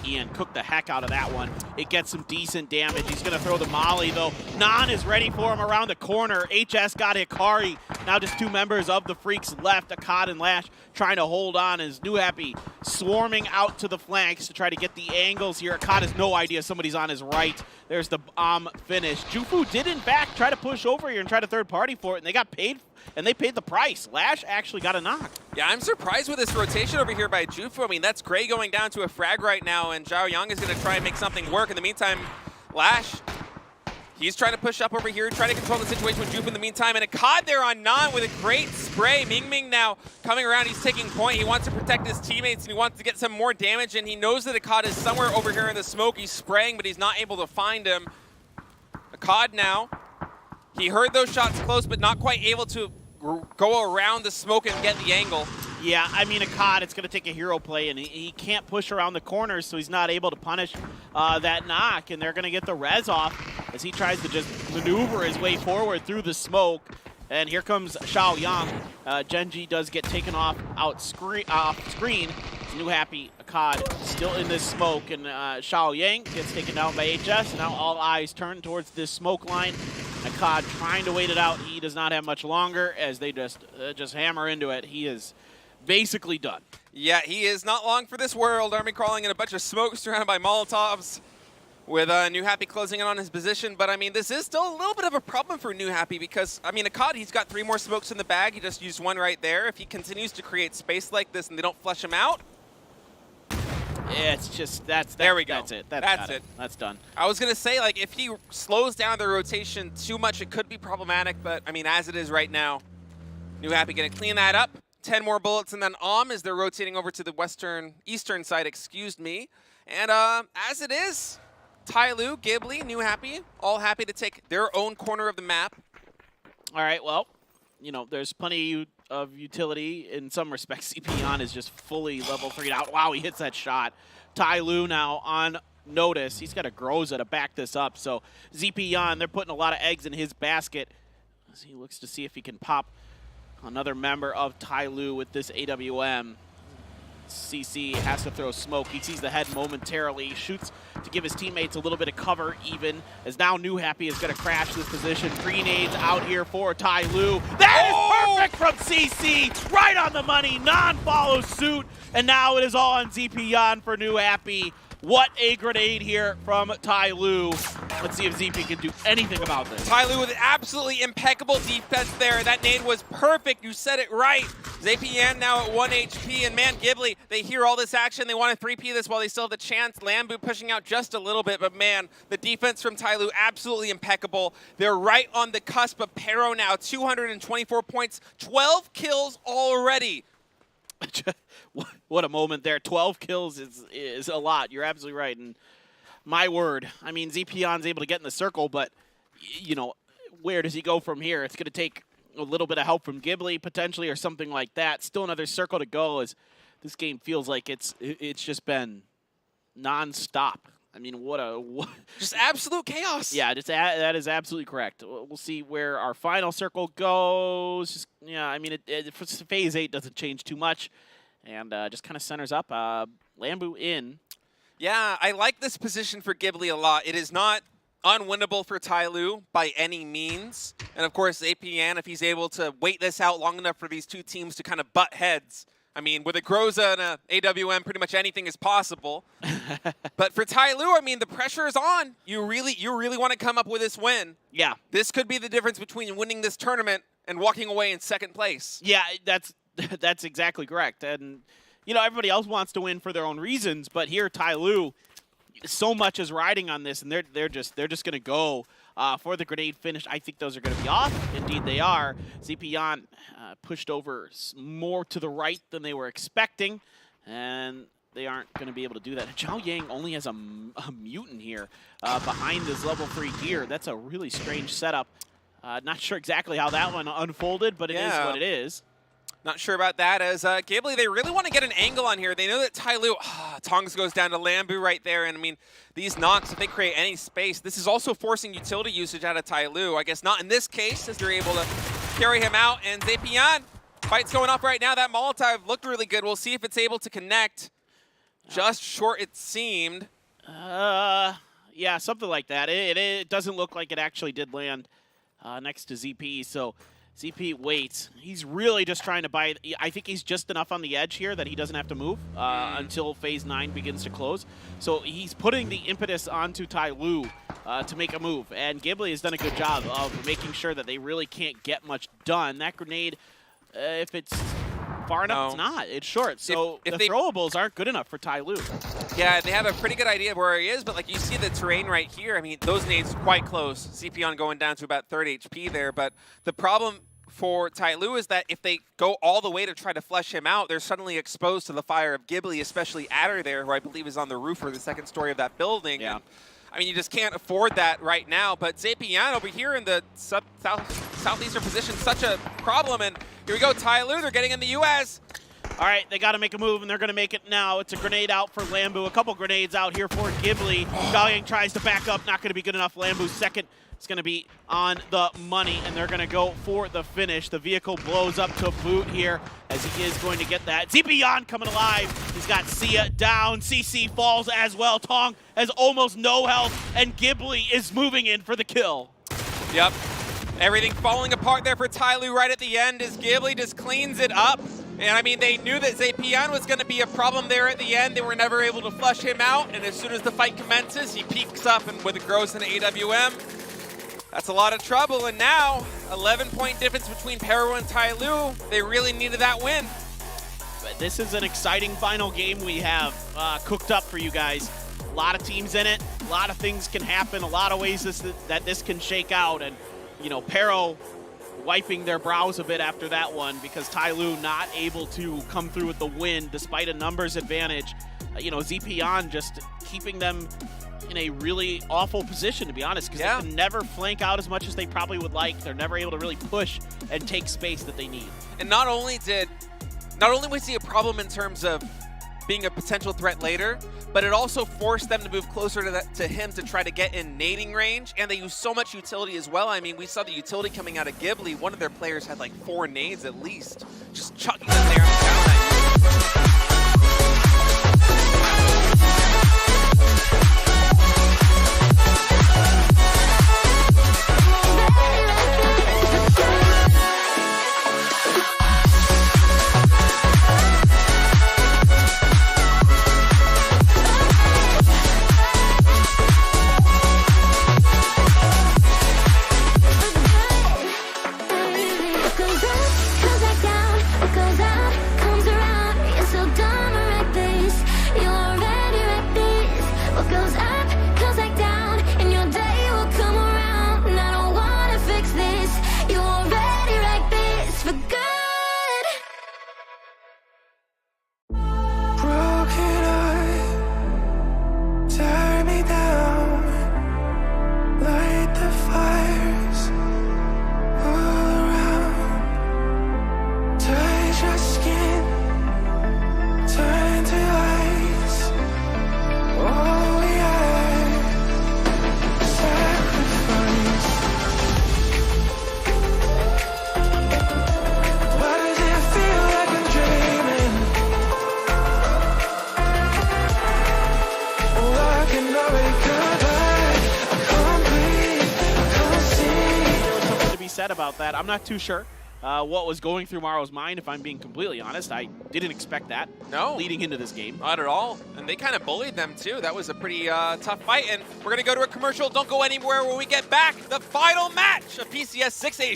Ian cooked the heck out of that one. It gets some decent damage. He's going to throw the molly, though. Nan is ready for him around the corner. HS got Hikari. Now just 2 members of the Freaks left, Akkad and Lash, trying to hold on as New Happy swarming out to the flanks to try to get the angles here. Akkad has no idea somebody's on his right. There's the bomb finish. Jufu did, in fact, try to push over here and try to third party for it, and they got paid, and they paid the price. Lash actually got a knock. Yeah, I'm surprised with this rotation over here by Jufu. I mean, that's Gray going down to a frag right now, and Zhao Yang is going to try and make something work. In the meantime, Lash, he's trying to push up over here, trying to control the situation with Jufu in the meantime, and Akkad there on Nan with a great spray. Ming Ming now coming around, he's taking point. He wants to protect his teammates, and he wants to get some more damage, and he knows that Akkad is somewhere over here in the smoke. He's spraying, but he's not able to find him. Akkad now, he heard those shots close, but not quite able to go around the smoke and get the angle. Yeah, I mean, Akkad, it's going to take a hero play, and he can't push around the corners, so he's not able to punish that knock, and they're going to get the res off as he tries to just maneuver his way forward through the smoke. And here comes Xiao Yang. Genji does get taken off screen. New Happy, Akkad still in this smoke, and Xiao Yang gets taken down by HS. Now all eyes turn towards this smoke line. Akkad trying to wait it out. He does not have much longer as they just hammer into it. He is basically done. Yeah, he is not long for this world. Army crawling in a bunch of smoke surrounded by Molotovs with New Happy closing in on his position. But, I mean, this is still a little bit of a problem for New Happy because, I mean, Akkad, he's got 3 more smokes in the bag. He just used 1 right there. If he continues to create space like this and they don't flush him out, it's just, there we go. That's it. That's it. That's done. I was going to say, like, if he slows down the rotation too much, it could be problematic. But, I mean, as it is right now, New Happy going to clean that up. 10 more bullets, and then as they're rotating over to the eastern side, excuse me. And as it is, Tyloo, Ghibli, New Happy, all happy to take their own corner of the map. All right, well, you know, there's plenty of utility in some respects. Zepion is just fully level 3'd out. Wow, he hits that shot. Tyloo now on notice. He's got a Groza to back this up. So Zepion, they're putting a lot of eggs in his basket as he looks to see if he can pop another member of Tyloo with this AWM. CC has to throw smoke. He sees the head momentarily. He shoots to give his teammates a little bit of cover even, as now New Happy is going to crash this position. Grenades out here for Tyloo. That is perfect from CC! Right on the money. Nan follows suit, and now it is all on Zepion for New Happy. What a grenade here from Tyloo. Let's see if ZP can do anything about this. Tyloo with absolutely impeccable defense there. That nade was perfect. You said it right. ZPN now at 1 HP, and man, Ghibli, they hear all this action. They want to 3P this while they still have the chance. Lambu pushing out just a little bit, but man, the defense from Tyloo absolutely impeccable. They're right on the cusp of Pero now, 224 points, 12 kills already. What a moment there. 12 kills is a lot. You're absolutely right. And my word, I mean, Zephion's able to get in the circle, but, you know, where does he go from here? It's going to take a little bit of help from Ghibli, potentially, or something like that. Still another circle to go, as this game feels like it's just been nonstop. I mean, what just absolute chaos. Yeah, that is absolutely correct. We'll see where our final circle goes. Yeah, I mean, for Phase 8 doesn't change too much, and just kind of centers up. Lambu in. Yeah, I like this position for Ghibli a lot. It is not unwinnable for Tyloo by any means. And of course, APN, if he's able to wait this out long enough for these two teams to kind of butt heads. I mean, with a Groza and a AWM, pretty much anything is possible. But for Tyloo, I mean, the pressure is on. You really want to come up with this win. Yeah. This could be the difference between winning this tournament and walking away in second place. Yeah, that's exactly correct. And you know, everybody else wants to win for their own reasons, but here Tyloo, so much is riding on this, and they're just going to go for the grenade finish. I think those are going to be off. Indeed, they are. Zepion pushed over more to the right than they were expecting, and they aren't going to be able to do that. Zhao Yang only has a mutant here behind his level 3 gear. That's a really strange setup. Not sure exactly how that one unfolded, but it is what it is. Not sure about that, as Ghibli, they really want to get an angle on here. They know that Tyloo, Tongs goes down to Lambu right there, and I mean, these knocks, if they create any space, this is also forcing utility usage out of Tyloo. I guess not in this case, as they're able to carry him out, and Zepion, fight's going off right now. That Molotov looked really good. We'll see if it's able to connect. Just short, it seemed. Yeah, something like that. It doesn't look like it actually did land next to ZP, so ZP waits. He's really just trying to buy. I think he's just enough on the edge here that he doesn't have to move until Phase 9 begins to close. So he's putting the impetus onto Tyloo to make a move. And Ghibli has done a good job of making sure that they really can't get much done. That grenade, if it's far enough, it's not. It's short. So if the throwables aren't good enough for Tyloo. Yeah, they have a pretty good idea of where he is, but like you see the terrain right here, I mean, those nades quite close. Zepion going down to about 30 HP there, but the problem for Tyloo is that if they go all the way to try to flush him out, they're suddenly exposed to the fire of Ghibli, especially Adder there, who I believe is on the roof or the second story of that building. Yeah. And, I mean, you just can't afford that right now, but Zepion over here in the southeastern position, such a problem, and here we go, Tyloo, they're getting in the US. All right, they got to make a move, and they're going to make it now. It's a grenade out for Lambu. A couple grenades out here for Ghibli. Zhao Yang tries to back up. Not going to be good enough. Lambu's second is going to be on the money, and they're going to go for the finish. The vehicle blows up to boot here, as he is going to get that. Zepion coming alive. He's got Sia down. CC falls as well. Tong has almost no health, and Ghibli is moving in for the kill. Yep. Everything falling apart there for Tyloo right at the end as Ghibli just cleans it up. And I mean, they knew that Zepion was going to be a problem there at the end. They were never able to flush him out. And as soon as the fight commences, he peeks up and with a Gross and AWM. That's a lot of trouble. And now, 11-point difference between Pero and Tyloo. They really needed that win. But this is an exciting final game we have cooked up for you guys. A lot of teams in it. A lot of things can happen. A lot of ways that this can shake out. And, you know, Pero wiping their brows a bit after that one because Tyloo not able to come through with the win despite a numbers advantage. You know, Zepion just keeping them in a really awful position, to be honest, because they can never flank out as much as they probably would like. They're never able to really push and take space that they need. And not only was he a problem in terms of being a potential threat later, but it also forced them to move closer to him to try to get in nading range, and they used so much utility as well. I mean, we saw the utility coming out of Ghibli. One of their players had like 4 nades at least, just chucking them there. said about that. I'm not too sure what was going through Maro's mind, if I'm being completely honest. I didn't expect that leading into this game. Not at all. And they kind of bullied them, too. That was a pretty tough fight. And we're going to go to a commercial. Don't go anywhere. When we get back, the final match of PCS 6A